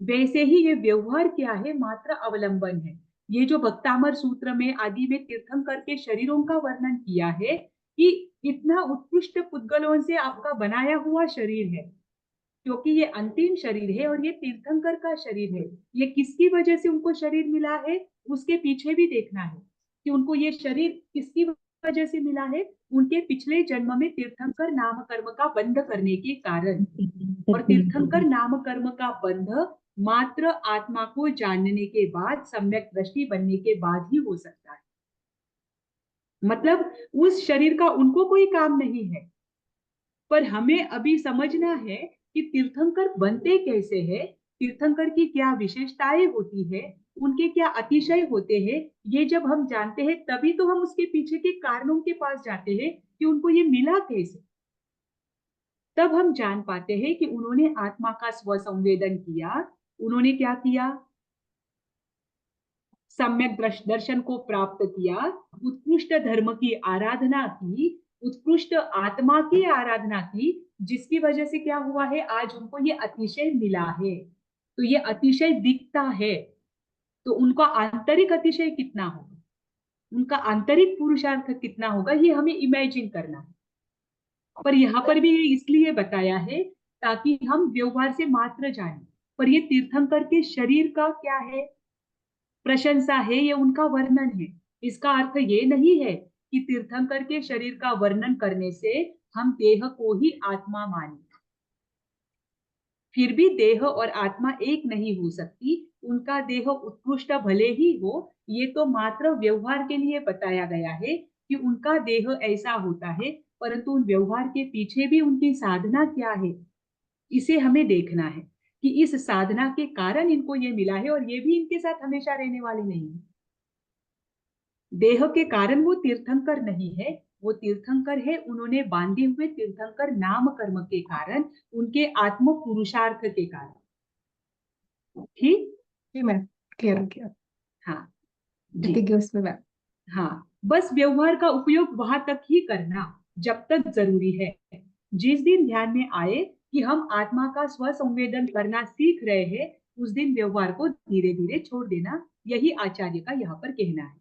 S2: वैसे ही ये व्यवहार क्या है, मात्र अवलंबन है। ये जो भक्तामर सूत्र में आदि में तीर्थंकर के शरीरों का वर्णन किया है कि इतना उत्कृष्ट पुद्गलों से आपका बनाया हुआ शरीर है, क्योंकि ये अंतिम शरीर है और ये तीर्थंकर का शरीर है। ये किसकी वजह से उनको शरीर मिला है, उसके पीछे भी देखना है कि उनको ये शरीर किसकी वजह से मिला है, उनके पिछले जन्म में तीर्थंकर नाम कर्म का बंध करने के कारण। और तीर्थंकर नाम कर्म का बंध मात्र आत्मा को जानने के बाद, सम्यक दृष्टि बनने के बाद ही हो सकता है। मतलब उस शरीर का उनको कोई काम नहीं है, पर हमें अभी समझना है कि तीर्थंकर बनते कैसे हैं, तीर्थंकर की क्या विशेषताएं होती है, उनके क्या अतिशय होते हैं, ये जब हम जानते हैं तभी तो हम उसके पीछे के कारणों के पास जाते हैं कि उनको ये मिला कैसे। तब हम जान पाते हैं कि उन्होंने आत्मा का स्वसंवेदन किया, उन्होंने क्या किया, सम्यक दर्शन को प्राप्त किया, उत्कृष्ट धर्म की आराधना की, उत्कृष्ट आत्मा की आराधना की, जिसकी वजह से क्या हुआ है, आज उनको ये अतिशय मिला है। तो ये अतिशय दिखता है, तो उनका आंतरिक अतिशय कितना होगा, उनका आंतरिक पुरुषार्थ कितना होगा, ये हमें इमेजिन करना है। पर यहाँ पर भी ये इसलिए बताया है ताकि हम व्यवहार से मात्र जाने, पर ये तीर्थंकर के शरीर का क्या है, प्रशंसा है, ये उनका वर्णन है। इसका अर्थ ये नहीं है कि तीर्थंकर के शरीर का वर्णन करने से हम देह को ही आत्मा माने। फिर भी देह और आत्मा एक नहीं हो सकती, उनका देह उत्कृष्ट भले ही हो, ये तो मात्र व्यवहार के लिए बताया गया है कि उनका देह ऐसा होता है, परंतु उन व्यवहार के पीछे भी उनकी साधना क्या है, इसे हमें देखना है कि इस साधना के कारण इनको ये मिला है, और ये भी इनके साथ हमेशा रहने वाले नहीं है। देह के कारण वो तीर्थंकर नहीं है, वो तीर्थंकर है उन्होंने बांधे हुए तीर्थंकर नाम कर्म के कारण, उनके आत्म पुरुषार्थ के कारण। ठीक,
S5: जी मैम, क्लियर हो गया।
S2: हाँ जी,
S5: कृतज्ञ उसमें मैम।
S2: हाँ, बस व्यवहार का उपयोग वहां तक ही करना जब तक जरूरी है। जिस दिन ध्यान में आए कि हम आत्मा का स्वसंवेदन करना सीख रहे हैं, उस दिन व्यवहार को धीरे धीरे छोड़ देना, यही आचार्य का यहाँ पर कहना है।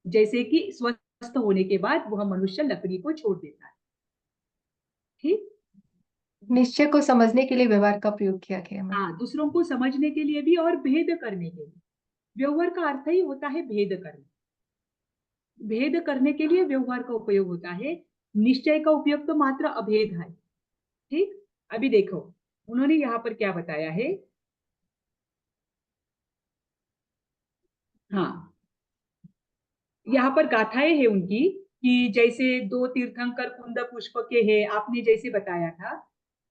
S2: जैसे कि स्वस्थ होने के बाद वह मनुष्य लकड़ी को छोड़ देता है। ठीक,
S5: निश्चय को समझने के लिए व्यवहार का प्रयोग किया गया मैम।
S2: हाँ, दूसरों को समझने के लिए भी और भेद करने के लिए। व्यवहार का अर्थ ही होता है भेद करना, भेद करने के लिए व्यवहार का उपयोग होता है। निश्चय का उपयोग तो मात्र अभेद है। ठीक, अभी देखो उन्होंने यहाँ पर क्या बताया है। हाँ, यहाँ पर गाथाएं है उनकी कि जैसे दो तीर्थंकर कुंद पुष्प के हैं, आपने जैसे बताया था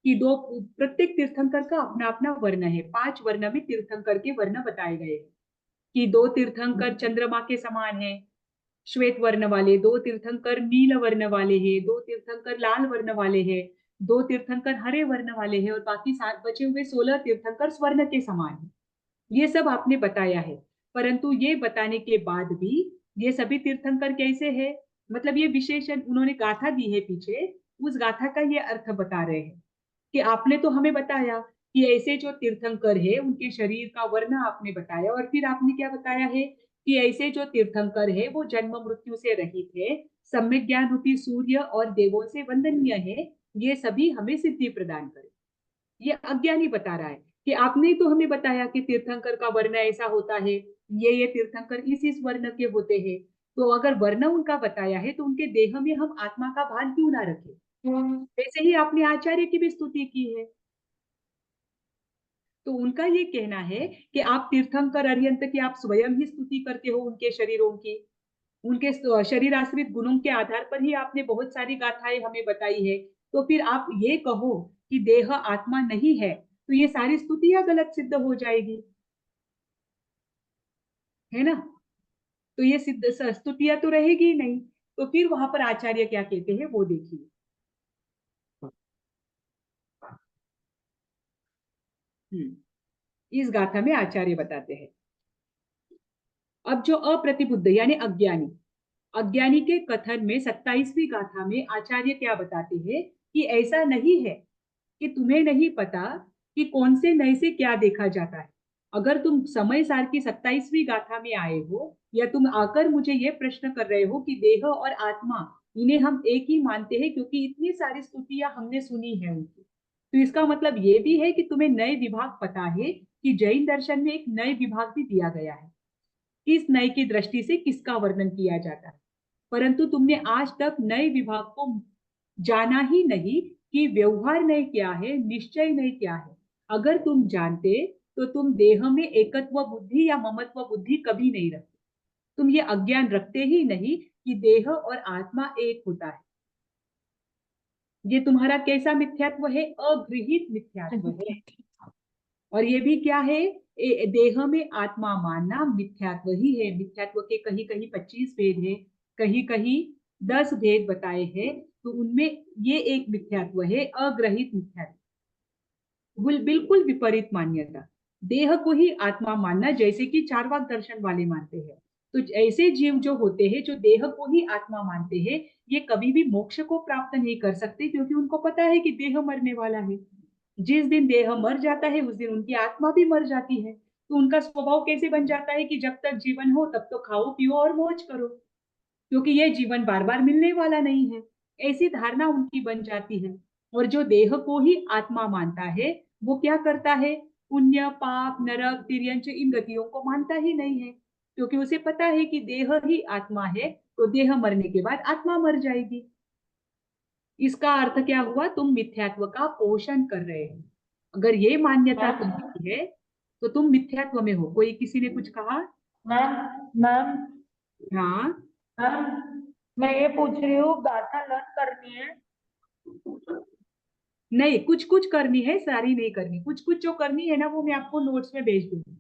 S2: कि दो, प्रत्येक तीर्थंकर का अपना अपना वर्ण है, 5 वर्ण में तीर्थंकर के वर्ण बताए गए हैं कि दो तीर्थंकर चंद्रमा के समान है, श्वेत वर्ण वाले, दो तीर्थंकर नील वर्ण वाले हैं, दो तीर्थंकर लाल वर्ण वाले हैं, दो तीर्थंकर हरे वर्ण वाले हैं, और बाकी 7 बचे हुए 16 तीर्थंकर स्वर्ण के समान है। ये सब आपने बताया है, परंतु ये बताने के बाद भी ये सभी तीर्थंकर कैसे है, मतलब ये विशेषण उन्होंने गाथा दी है पीछे, उस गाथा का ये अर्थ बता रहे हैं कि आपने तो हमें बताया कि ऐसे जो तीर्थंकर है उनके शरीर का वर्ण आपने बताया, और फिर आपने क्या बताया है कि ऐसे जो तीर्थंकर है वो जन्म मृत्यु से रहित है, सम्यक ज्ञान रूपी सूर्य और देवों से वंदनीय है, ये सभी हमें सिद्धि प्रदान करे। ये अज्ञानी बता रहा है कि आपने तो हमें बताया कि तीर्थंकर का वर्ण ऐसा होता है, ये तीर्थंकर इस वर्ण के होते हैं, तो अगर वर्ण उनका बताया है तो उनके देह में हम आत्मा का भान क्यों ना रखें। वैसे ही आपने आचार्य की भी स्तुति की है, तो उनका ये कहना है कि आप तीर्थंकर अर्यंत की आप स्वयं ही स्तुति करते हो उनके शरीरों की, उनके शरीर आश्रित गुणों के आधार पर ही आपने बहुत सारी गाथाएं हमें बताई है, तो फिर आप ये कहो कि देह आत्मा नहीं है, तो ये सारी स्तुतियां गलत सिद्ध हो जाएगी, है ना। तो ये सिद्ध स्तुतियां तो रहेगी ही नहीं। तो फिर वहां पर आचार्य क्या कहते हैं वो देखिए। इस गाथा में आचार्य बताते हैं, अब जो अप्रतिबुद्ध यानी अज्ञानी, अज्ञानी के कथन में 27वीं गाथा में आचार्य क्या बताते हैं कि ऐसा नहीं है कि तुम्हें नहीं पता कि कौन से नए से क्या देखा जाता है। अगर तुम समय सार की 27वीं गाथा में आए हो, या तुम आकर मुझे ये प्रश्न कर रहे हो कि देह और आत्मा इन्हें हम एक ही मानते हैं क्योंकि इतनी सारी स्तुतियां हमने सुनी है उनकी, तो इसका मतलब ये भी है कि तुम्हें नए विभाग पता है कि जैन दर्शन में एक नए विभाग भी दिया गया है, किस नए की दृष्टि से किसका वर्णन किया जाता है, परंतु तुमने आज तक नए विभाग को जाना ही नहीं कि व्यवहार नए क्या है, निश्चय नए क्या है। अगर तुम जानते तो तुम देह में एकत्व बुद्धि या ममत्व बुद्धि कभी नहीं रखते, तुम ये अज्ञान रखते ही नहीं कि देह और आत्मा एक होता है। ये तुम्हारा कैसा मिथ्यात्व है, अगृहित मिथ्यात्व है। और ये भी क्या है, देह में आत्मा मानना मिथ्यात्व ही है। मिथ्यात्व के कहीं कहीं 25 भेद है, कहीं कहीं 10 भेद बताए हैं, तो उनमें ये एक मिथ्यात्व है, अग्रहित मिथ्यात्व, बिल्कुल विपरीत मान्यता। देह को ही आत्मा मानना, जैसे कि चार्वाक दर्शन वाले मानते हैं। तो ऐसे जीव जो होते हैं, जो देह को ही आत्मा मानते हैं, ये कभी भी मोक्ष को प्राप्त नहीं कर सकते, क्योंकि उनको पता है कि देह मरने वाला है। जिस दिन देह मर जाता है उस दिन उनकी आत्मा भी मर जाती है। तो उनका स्वभाव कैसे बन जाता है कि जब तक जीवन हो तब तो खाओ पियो और मौज करो, क्योंकि ये जीवन बार बार मिलने वाला नहीं है। ऐसी धारणा उनकी बन जाती है। और जो देह को ही आत्मा मानता है वो क्या करता है, पुण्य पाप नरक तिर्यंच इन गतियों को मानता ही नहीं है, क्योंकि उसे पता है कि देह ही आत्मा है, तो देह मरने के बाद आत्मा मर जाएगी। इसका अर्थ क्या हुआ, तुम मिथ्यात्व का पोषण कर रहे हो। अगर ये मान्यता
S4: मैम
S2: तुम्हारी है तो तुम मिथ्यात्व में हो। कोई किसी ने कुछ कहा?
S4: मैम मैम
S2: हाँ,
S4: मैम मैं ये पूछ रही हूँ, गाथा लर्न करनी है?
S2: नहीं, कुछ कुछ करनी है, सारी नहीं करनी। कुछ कुछ जो करनी है ना वो मैं आपको नोट्स में भेज दूंगी।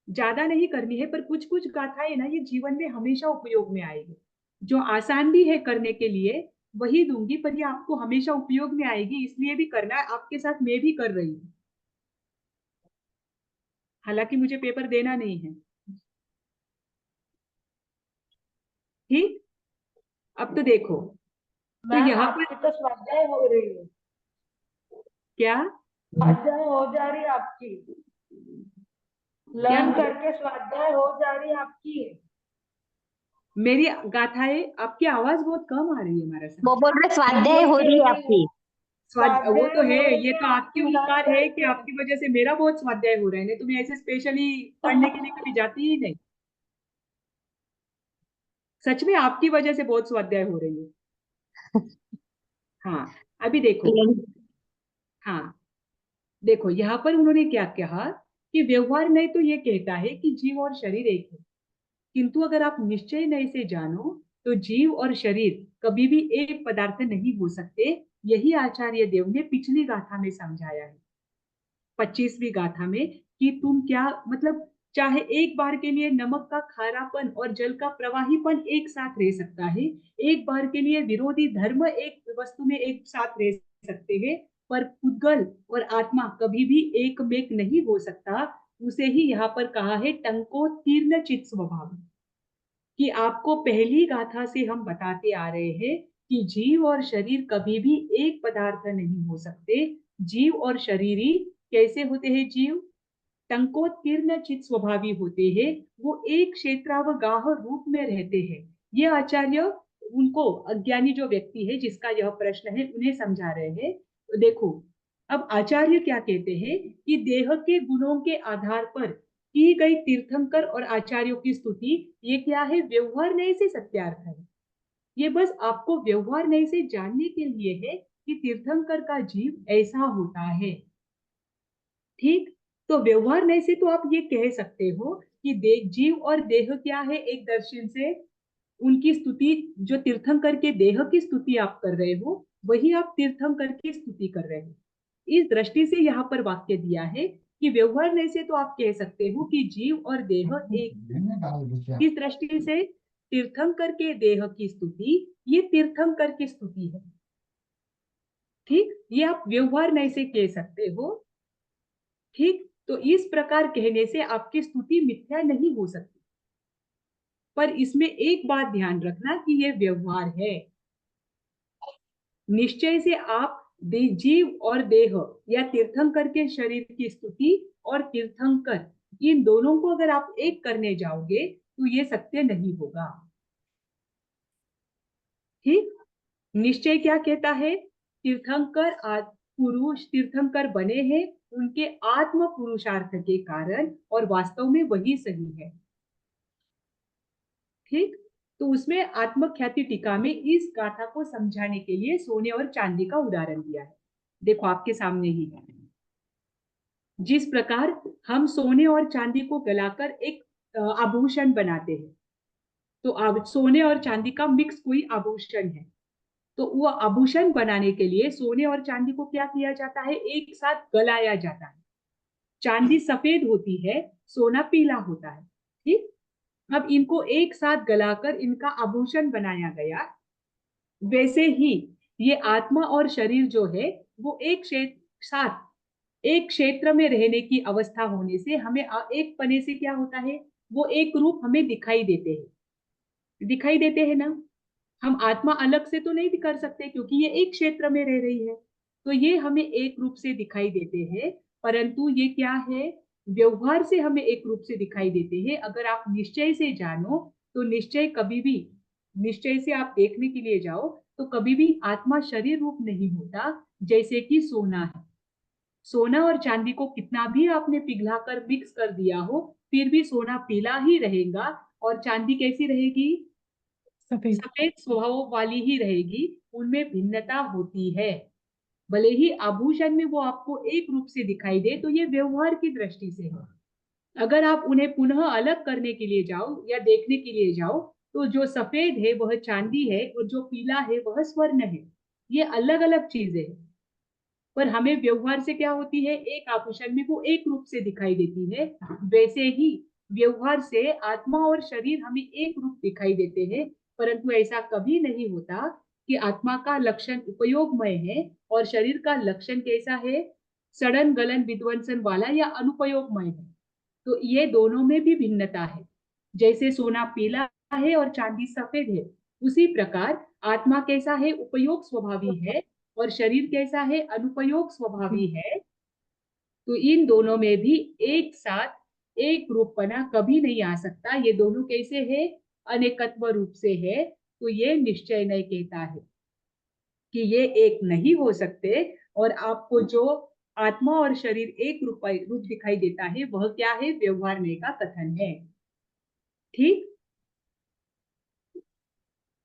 S2: ज्यादा नहीं करनी है, पर कुछ कुछ गाथाएं ना ये जीवन में हमेशा उपयोग में आएगी। जो आसान भी है करने के लिए वही दूंगी, पर ये आपको हमेशा उपयोग में आएगी, इसलिए भी करना है। आपके साथ मैं भी कर रही हूँ, हालांकि मुझे पेपर देना नहीं है। ठीक, अब तो देखो, तो
S4: मैम
S2: यहाँ पर
S4: आपकी तो स्वाध्याय हो रही है,
S2: क्या
S4: स्वाध्याय हो जा रही है आपकी,
S2: क्या
S4: लर्न
S2: हो,
S4: करके स्वाध्याय हो जा रही है आपकी।
S2: मेरी गाथाएं, आपकी आवाज बहुत कम आ रही है हमारे साथ।
S3: वो बोल रहे
S4: हम
S3: स्वाध्याय
S4: लोग
S3: हो
S4: कह
S3: रही है
S4: रहे हैं
S3: आपकी।
S2: वो
S4: स्वाध्याय
S2: तो है,
S4: हो रही
S2: ये
S4: है
S2: तो आपके
S4: आपकी लर्न
S2: उपकार है कि
S4: करके।
S2: आपकी वजह से मेरा बहुत स्वाध्याय हो रहा है, नहीं तो मैं ऐसे स्पेशली पढ़ने के लिए कभी जाती ही नहीं। सच में आपकी वजह से बहुत स्वाध्याय हो रही है। हाँ, अभी देखो। हाँ, देखो यहाँ पर उन्होंने क्या कहा कि व्यवहार नहीं तो ये कहता है कि जीव और शरीर एक है, किंतु अगर आप निश्चय नहीं से जानो तो जीव और शरीर कभी भी एक पदार्थ नहीं हो सकते। यही आचार्य देव ने पिछली गाथा में समझाया है, 25वीं गाथा में, कि तुम क्या मतलब, चाहे एक बार के लिए नमक का खारापन और जल का प्रवाहीपन एक साथ रह सकता है, एक बार के लिए विरोधी धर्म एक वस्तु में एक साथ रह सकते हैं, पर पुद्गल और आत्मा कभी भी एक मेक नहीं हो सकता। उसे ही यहाँ पर कहा है टंकोत्तीर्ण चित स्वभाव, कि आपको पहली गाथा से हम बताते आ रहे हैं कि जीव और शरीर कभी भी एक पदार्थ नहीं हो सकते। जीव और शरीरी कैसे होते हैं, जीव टंकोत्तीर्ण चित स्वभावी होते हैं, वो एक क्षेत्रावगाह रूप में रहते हैं। ये आचार्य उनको, अज्ञानी जो व्यक्ति है जिसका यह प्रश्न है, उन्हें समझा रहे हैं। तो देखो, अब आचार्य क्या कहते हैं कि देह के गुणों के आधार पर की गई तीर्थंकर और आचार्यों की स्तुति, ये क्या है, व्यवहार नहीं से सत्यार्थ है। ये बस आपको व्यवहार नहीं से जानने के लिए है कि तीर्थंकर का जीव ऐसा होता है। ठीक, तो व्यवहार नहीं से तो आप ये कह सकते हो कि जीव और देह क्या है, एक दर्शन से उनकी स्तुति, जो तीर्थंकर के देह की स्तुति आप कर रहे हो वही आप तीर्थंकर की स्तुति कर रहे हो। इस दृष्टि से यहाँ पर वाक्य दिया है कि व्यवहार नहीं से तो आप कह सकते हो कि जीव और देह एक। इस दृष्टि से तीर्थंकर के देह की स्तुति ये तीर्थंकर की स्तुति है। ठीक, ये आप व्यवहार नहीं से कह सकते हो। ठीक, तो इस प्रकार कहने से आपकी स्तुति मिथ्या नहीं हो सकती, पर इसमें एक बात ध्यान रखना कि यह व्यवहार है। निश्चय से आप जीव और देह या तीर्थंकर के शरीर की स्तुति और तीर्थंकर, इन दोनों को अगर आप एक करने जाओगे तो ये सत्य नहीं होगा। ठीक, निश्चय क्या कहता है, तीर्थंकर पुरुष तीर्थंकर बने हैं उनके आत्म पुरुषार्थ के कारण, और वास्तव में वही सही है। ठीक, तो उसमें आत्मख्याति टीका में इस गाथा को समझाने के लिए सोने और चांदी का उदाहरण दिया है। देखो आपके सामने ही है। जिस प्रकार हम सोने और चांदी को गलाकर एक आभूषण बनाते हैं, तो सोने और चांदी का मिक्स कोई आभूषण है। तो वो आभूषण बनाने के लिए सोने और चांदी को क्या किया जाता है, एक साथ गलाया जाता है। चांदी सफेद होती है, सोना पीला होता है। ठीक, अब इनको एक साथ गलाकर इनका आभूषण बनाया गया। वैसे ही ये आत्मा और शरीर जो है वो एक साथ एक क्षेत्र में रहने की अवस्था होने से हमें एक पने से क्या होता है, वो एक रूप हमें दिखाई देते हैं ना। हम आत्मा अलग से तो नहीं कर सकते क्योंकि ये एक क्षेत्र में रह रही है, तो ये हमें एक रूप से दिखाई देते हैं। परंतु ये क्या है, व्यवहार से हमें एक रूप से दिखाई देते हैं। अगर आप निश्चय से जानो तो निश्चय कभी भी, निश्चय से आप देखने के लिए जाओ तो कभी भी आत्मा शरीर रूप नहीं होता। जैसे कि सोना है, सोना और चांदी को कितना भी आपने पिघलाकर मिक्स कर दिया हो, फिर भी सोना पीला ही रहेगा और चांदी कैसी रहेगी,
S5: सफेद।
S2: सफेद स्वभाव वाली ही रहेगी। उनमें भिन्नता होती है। भले ही आभूषण में वो आपको एक रूप से दिखाई दे, तो ये व्यवहार की दृष्टि से है। अगर आप उन्हें पुनः अलग करने के लिए जाओ या देखने के लिए जाओ, तो जो सफेद है वह चांदी है और जो पीला है वह स्वर्ण है। ये अलग अलग चीजें हैं, पर हमें व्यवहार से क्या होती है, एक आभूषण में वो एक रूप से दिखाई देती है। वैसे ही व्यवहार से आत्मा और शरीर हमें एक रूप दिखाई देते हैं। परंतु ऐसा कभी नहीं होता कि आत्मा का लक्षण उपयोगमय है और शरीर का लक्षण कैसा है, सड़न गलन विध्वंसन वाला या अनुपयोगमय है। तो ये दोनों में भी भिन्नता है। जैसे सोना पीला है और चांदी सफेद है, उसी प्रकार आत्मा कैसा है, उपयोग स्वभावी है, और शरीर कैसा है, अनुपयोग स्वभावी है। तो इन दोनों में भी एक साथ एक रूपपना कभी नहीं आ सकता। ये दोनों कैसे है, अनेकत्व रूप से है। तो ये निश्चय नहीं कहता है कि ये एक नहीं हो सकते। और आपको जो आत्मा और शरीर एक रूप दिखाई देता है वह क्या है, व्यवहार में का कथन है। ठीक,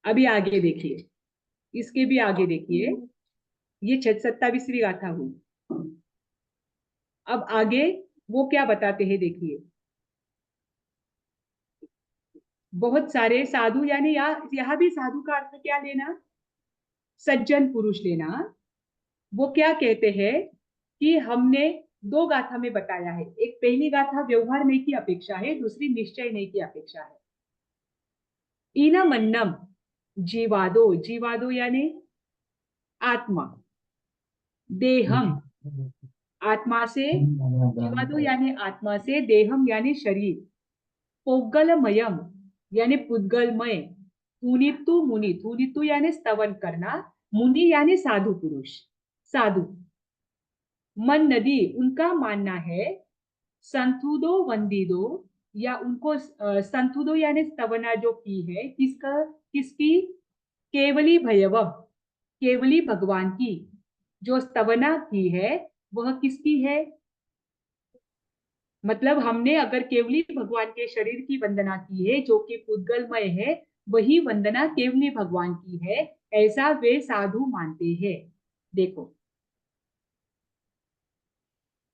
S2: अभी आगे देखिए, इसके भी आगे देखिए, ये 27वीं गाथा हुई। अब आगे वो क्या बताते हैं देखिए, बहुत सारे साधु, यानी यहाँ भी साधु का अर्थ क्या लेना, सज्जन पुरुष लेना। वो क्या कहते हैं कि हमने दो गाथा में बताया है, एक पहली गाथा व्यवहार नहीं की अपेक्षा है, दूसरी निश्चय नहीं की अपेक्षा है। ईनमन्नम जीवादो, जीवादो यानी आत्मा, देहम आत्मा से, जीवादो यानी आत्मा से, देहम यानी शरीर, पोगलमयम यानी पुद्गलमय, थूनितु मुनि, थूनितु यानी स्तवन करना, मुनि यानी साधु पुरुष, साधु। मन नदी उनका मानना है, संथुदो वंदिदो, या उनको संथुदो यानी स्तवना जो की है, किसकी, केवली भयवम, केवली भगवान की जो स्तवना की है वह किसकी है, मतलब हमने अगर केवली भगवान के शरीर की वंदना की है जो कि पुद्गलमय है, वही वंदना केवली भगवान की है, ऐसा वे साधु मानते हैं। देखो,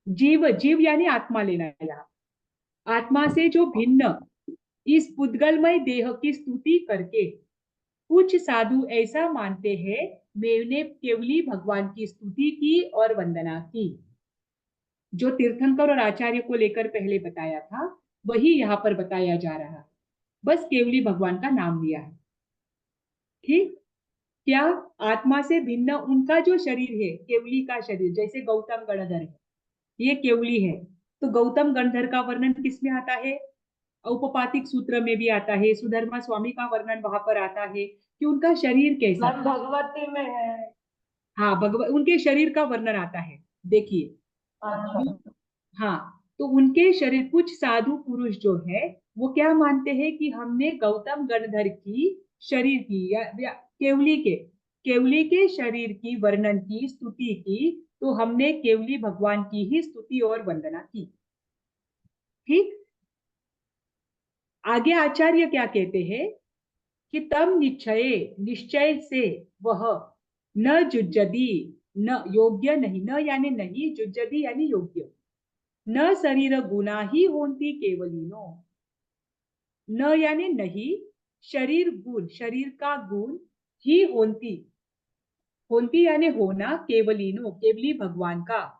S2: जीव, जीव यानी आत्मा लेना है यहाँ, आत्मा से जो भिन्न इस पुद्गलमय देह की स्तुति करके कुछ साधु ऐसा मानते हैं, मैंने केवली भगवान की स्तुति की और वंदना की। जो तीर्थंकर और आचार्य को लेकर पहले बताया था वही यहाँ पर बताया जा रहा है, बस केवली भगवान का नाम लिया है। ठीक, क्या आत्मा से भिन्न उनका जो शरीर है, केवली का शरीर, जैसे गौतम गणधर है, ये केवली है, तो गौतम गणधर का वर्णन किसमें आता है, औपपातिक सूत्र में भी आता है, सुधर्मा स्वामी का वर्णन वहां पर आता है कि उनका शरीर कैसा
S4: मैम
S2: था।
S4: भगवती में है।
S2: हाँ, उनके शरीर का वर्णन आता है, देखिए।
S4: अच्छा।
S2: हाँ, तो उनके शरीर, कुछ साधु पुरुष जो है वो क्या मानते हैं कि हमने गौतम गणधर की शरीर की या केवली के शरीर की वर्णन की, स्तुति की, तो हमने केवली भगवान की ही स्तुति और वंदना की। ठीक, आगे आचार्य क्या कहते हैं कि तम निश्चय, निश्चय से वह न जुज्जदी, न योग्य नहीं, न यानी नहीं, जुज्जदी यानी योग्य, न शरीर गुना ही होती केवलीनो, न यानी नहीं, शरीर गुण, शरीर का गुण ही होती, होंती यानी होना, केवलीनो केवली भगवान का,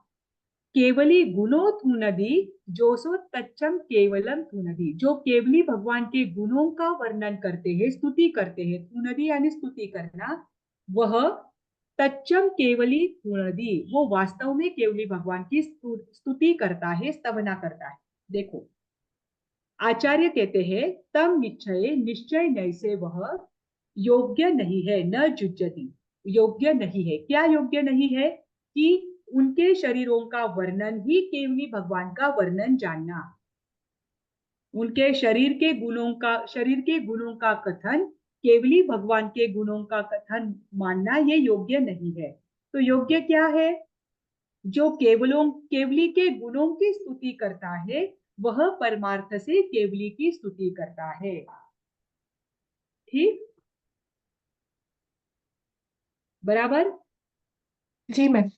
S2: केवली गुणों थुनदी जोसो तच्चम केवलम थुनदी, जो केवली भगवान के गुणों का वर्णन करते हैं, स्तुति करते हैं, थुनदी यानी स्तुति करना, वह तच्चम केवली थुनदी, वो वास्तव में केवली भगवान की स्तुति करता है, स्तवना करता है। देखो आचार्य कहते हैं तम निश्चय, निश्चय नैसे वह योग्य नहीं है, न जुज्जति, योग्य नहीं है। क्या योग्य नहीं है? कि उनके शरीरों का वर्णन ही केवली भगवान का वर्णन जानना, उनके शरीर के गुणों का कथन केवली भगवान के गुणों का कथन मानना, ये योग्य नहीं है। तो योग्य क्या है? जो केवली के गुणों की स्तुति करता है, वह परमार्थ से केवली की स्तुति करता है। ठीक, बराबर?
S5: जी मैम।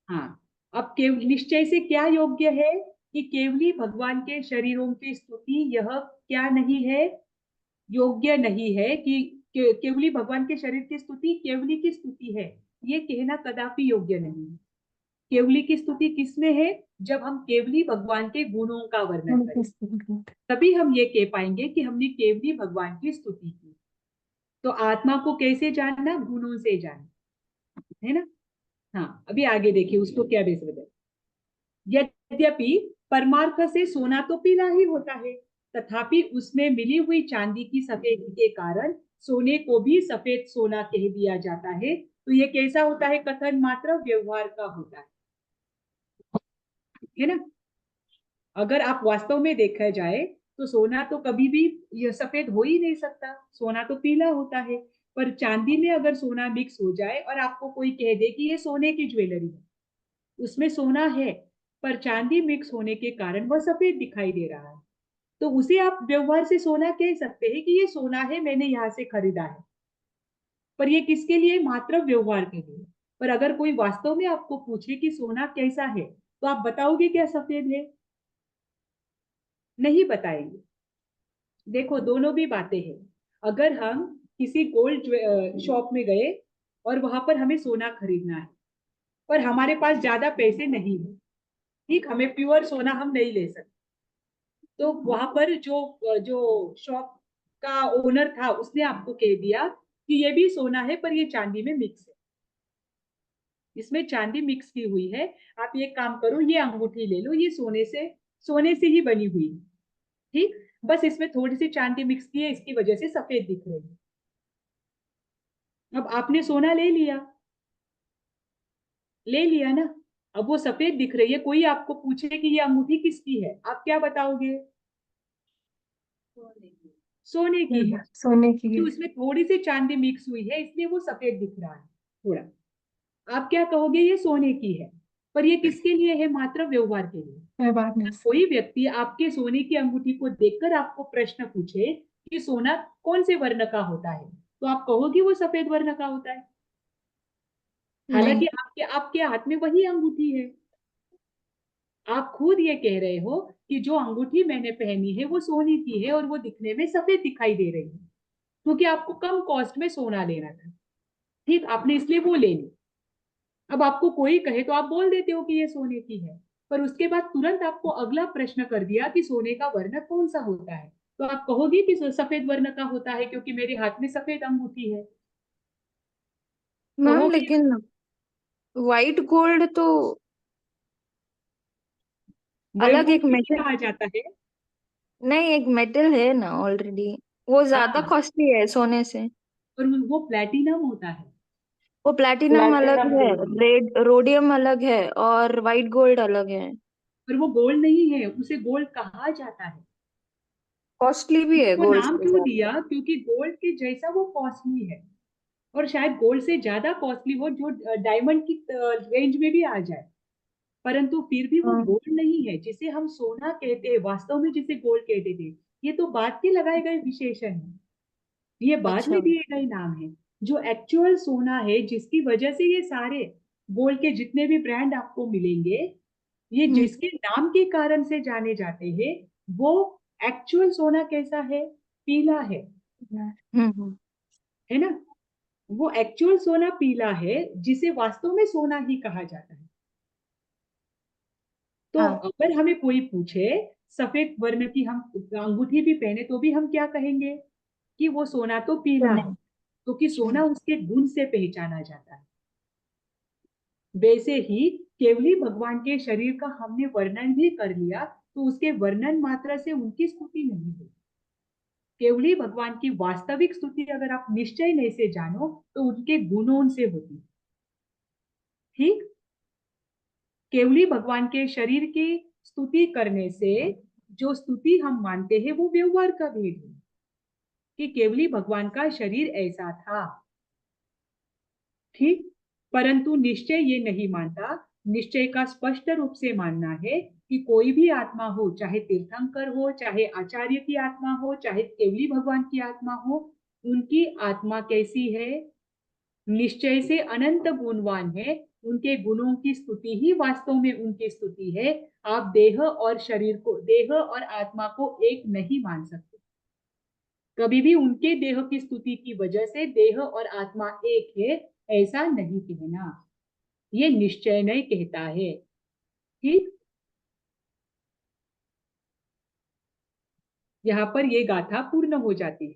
S2: हाँ, अब केवल निश्चय से क्या योग्य है कि केवली भगवान के शरीरों की स्तुति, यह क्या नहीं है? योग्य नहीं है कि केवली भगवान के शरीर की स्तुति केवली की स्तुति है, ये कहना कदापि योग्य नहीं है। केवली की स्तुति किसमें है? जब हम केवली भगवान के गुणों का वर्णन करें, तभी हम ये कह पाएंगे कि हमने केवली भगवान की स्तुति की। तो आत्मा को कैसे जानना? गुणों से जानना, है ना? हाँ, अभी आगे देखिए उसको क्या बेस बदल। यद्यपि परमार्थ से सोना तो पीला ही होता है, तथापि उसमें मिली हुई चांदी की सफेदी के कारण सोने को भी सफेद सोना कह दिया जाता है। तो ये कैसा होता है? कथन मात्र व्यवहार का होता है ना? अगर आप वास्तव में देखा जाए तो सोना तो कभी भी ये सफेद हो ही नहीं सकता, सोना तो पीला होता है। पर चांदी में अगर सोना मिक्स हो जाए और आपको कोई कह दे कि ये सोने की ज्वेलरी है, उसमें सोना है पर चांदी मिक्स होने के कारण वह सफेद दिखाई दे रहा है, तो उसे आप व्यवहार से सोना कह सकते हैं कि ये सोना है, मैंने यहाँ से खरीदा है। पर ये किसके लिए? मात्र व्यवहार के लिए। पर अगर कोई वास्तव में आपको पूछे कि सोना कैसा है, तो आप बताओगे क्या सफेद है? नहीं बताएंगे। देखो दोनों भी बातें हैं। अगर हम किसी गोल्ड शॉप में गए और वहां पर हमें सोना खरीदना है, पर हमारे पास ज्यादा पैसे नहीं है, ठीक, हमें प्योर सोना हम नहीं ले सकते, तो वहां पर जो जो शॉप का ओनर था उसने आपको कह दिया कि ये भी सोना है पर ये चांदी में मिक्स है, इसमें चांदी मिक्स की हुई है, आप ये काम करो, ये अंगूठी ले लो, ये सोने से ही बनी हुई है, ठीक, बस इसमें थोड़ी सी चांदी मिक्स की है, इसकी वजह से सफेद दिख रही है। अब आपने सोना ले लिया ना, अब वो सफेद दिख रही है, कोई आपको पूछे कि ये अंगूठी किसकी है, आप क्या बताओगे? सोने की है।
S5: सोने की
S2: कि
S5: है।
S2: उसमें थोड़ी सी चांदी मिक्स हुई है इसलिए वो सफेद दिख रहा है थोड़ा, आप क्या कहोगे? ये सोने की है। पर ये किसके लिए है? मात्र व्यवहार के लिए।
S5: व्यवहार में।
S2: कोई व्यक्ति आपके सोने की अंगूठी को देखकर आपको प्रश्न पूछे कि सोना कौन से वर्ण का होता है, तो आप कहोगे वो सफेद वर्ण का होता है, हालांकि
S5: नहीं।
S2: आपके आपके हाथ में वही अंगूठी है। आप खुद ये कह रहे हो कि जो अंगूठी मैंने पहनी है वो सोने की है और वो दिखने में सफेद दिखाई दे रही है, क्योंकि आपको कम कॉस्ट में सोना लेना था, ठीक, आपने इसलिए वो ले ली। अब आपको कोई कहे तो आप बोल देते हो कि ये सोने की है, पर उसके बाद तुरंत आपको अगला प्रश्न कर दिया कि सोने का वर्ण कौन सा होता है, तो आप कहोगे कि सफेद वर्ण का होता है क्योंकि मेरे हाथ में सफेद अंगूठी है,
S6: मैम
S2: कहोगे?
S6: लेकिन व्हाइट गोल्ड तो
S2: व्हाइट
S6: अलग
S2: गोल्ड
S6: एक
S2: किसे
S6: मेटल,
S2: कहा जाता है?
S6: नहीं एक मेटल है ना ऑलरेडी, वो ज्यादा
S2: हाँ,
S6: कॉस्टली है सोने से।
S2: पर वो प्लेटिनम होता है।
S6: वो प्लैटिनम अलग
S4: प्लैटिनम
S6: है,
S4: गोल्ड।
S6: रेड रोडियम अलग है और व्हाइट गोल्ड अलग है।
S2: पर वो गोल्ड नहीं है, उसे गोल्ड कहा जाता है।
S6: कॉस्टली भी है
S2: उसको
S6: गोल्ड
S2: नाम
S6: से
S2: क्यों
S6: ज्यादा।
S2: दिया? क्योंकि गोल्ड के जैसा वो कॉस्टली है, और शायद गोल्ड से ज्यादा कॉस्टली हो जो डायमंड की रेंज में भी आ जाए, परंतु फिर भी वो
S6: हाँ।
S2: गोल्ड नहीं है जिसे हम सोना कहते हैं, वास्तव में जिसे गोल्ड कहते थे। ये तो बाद के लगाए गए विशेषण है, ये बाद
S6: अच्छा।
S2: में दिए गए नाम है। जो एक्चुअल सोना है जिसकी वजह से ये सारे गोल्ड के जितने भी ब्रांड आपको मिलेंगे, ये
S6: हम्म
S2: जिसके नाम के कारण से जाने जाते हैं, वो एक्चुअल सोना कैसा है? पीला है
S6: हम्म हम्म,
S2: है ना? वो एक्चुअल सोना पीला है, जिसे वास्तव में सोना ही कहा जाता है। तो
S5: हाँ।
S2: अगर हमें कोई पूछे सफेद वर्ण की हम अंगूठी भी पहने तो भी हम क्या कहेंगे कि वो सोना तो पीला है, क्योंकि सोना उसके गुण से पहचाना जाता है। वैसे ही केवली भगवान के शरीर का हमने वर्णन भी कर लिया तो उसके वर्णन मात्र से उनकी स्तुति नहीं हुई। केवली भगवान की वास्तविक स्तुति अगर आप निश्चय नहीं से जानो तो उनके गुणों से होती। ठीक, केवली भगवान के शरीर की स्तुति करने से जो स्तुति हम मानते हैं वो व्यवहार का भेद है कि केवली भगवान का शरीर ऐसा था। ठीक, परंतु निश्चय ये नहीं मानता। निश्चय का स्पष्ट रूप से मानना है कि कोई भी आत्मा हो, चाहे तीर्थंकर हो, चाहे आचार्य की आत्मा हो, चाहे केवली भगवान की आत्मा हो, उनकी आत्मा कैसी है? निश्चय से अनंत गुणवान है। उनके गुणों की स्तुति ही वास्तव में उनकी स्तुति है। आप देह और शरीर को, देह और आत्मा को एक नहीं मान सकते। कभी भी उनके देह की स्तुति की वजह से देह और आत्मा एक है ऐसा नहीं कहना, ये निश्चय नहीं कहता है। ठीक, यहाँ पर ये गाथा पूर्ण हो जाती है।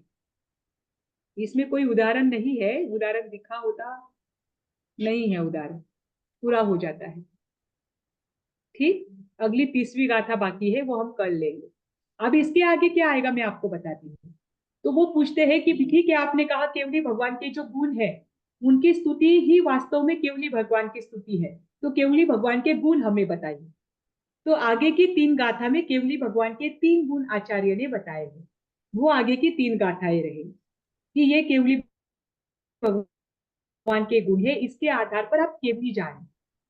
S2: इसमें कोई उदाहरण नहीं है, उदाहरण दिखा होता नहीं है, उदाहरण पूरा हो जाता है। ठीक, अगली 30वीं गाथा बाकी है, वो हम कर लेंगे। अब इसके आगे क्या आएगा मैं आपको बताती हूँ। तो वो पूछते हैं कि ठीक है, आपने कहा केवली भगवान के जो गुण है उनकी स्तुति ही वास्तव में केवली भगवान की स्तुति है, तो केवली भगवान के गुण हमें बताइए। तो आगे की 3 गाथा में केवली भगवान के 3 गुण आचार्य ने बताए हैं। वो आगे की 3 गाथाएं रहेंगी कि ये केवली भगवान के गुण है, इसके आधार पर आप केवली जाने,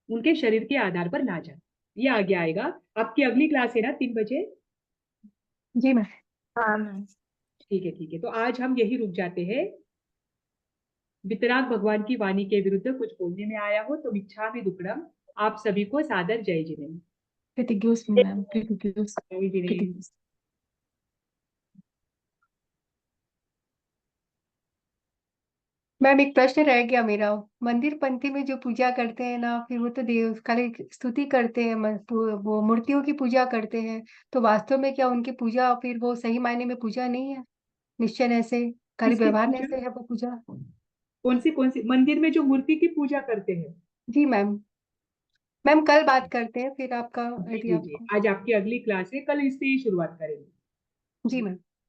S2: उनके शरीर के आधार पर ना जाने। ये आगे आएगा। आपकी अगली क्लास है ना 3 बजे?
S5: जी मैम।
S6: हाँ मैम।
S2: ठीक है, ठीक है, तो आज हम यही रुक जाते हैं। वितराग भगवान की वाणी के विरुद्ध कुछ बोलने में आया हो तो मिच्छामि दुक्कडम। आप सभी को सादर जय जिनेन्द्र।
S5: कृतज्ञोस्मि मैम, कृतज्ञोस्मि,
S2: जय जिनेन्द्र।
S5: कृतज्ञोस्मि। मैम एक प्रश्न रह गया मेरा। मंदिर पंथी में जो पूजा करते हैं ना, फिर वो तो देव खाली स्तुति करते हैं, वो मूर्तियों की पूजा करते हैं, तो वास्तव में क्या उनकी पूजा फिर वो सही मायने में पूजा नहीं है? निश्चय ऐसे खाली
S2: किसकी
S5: व्यवहार
S2: पूजा?
S5: ऐसे है वो पूजा?
S2: कौन सी मंदिर में जो मूर्ति की पूजा करते हैं?
S5: जी मैम। मैम कल बात करते हैं फिर आपका,
S2: जी
S5: यदि
S2: जी जी,
S5: आपको।
S2: आज आपकी अगली क्लास है, कल इससे ही शुरुआत करेंगे।
S5: जी मैम।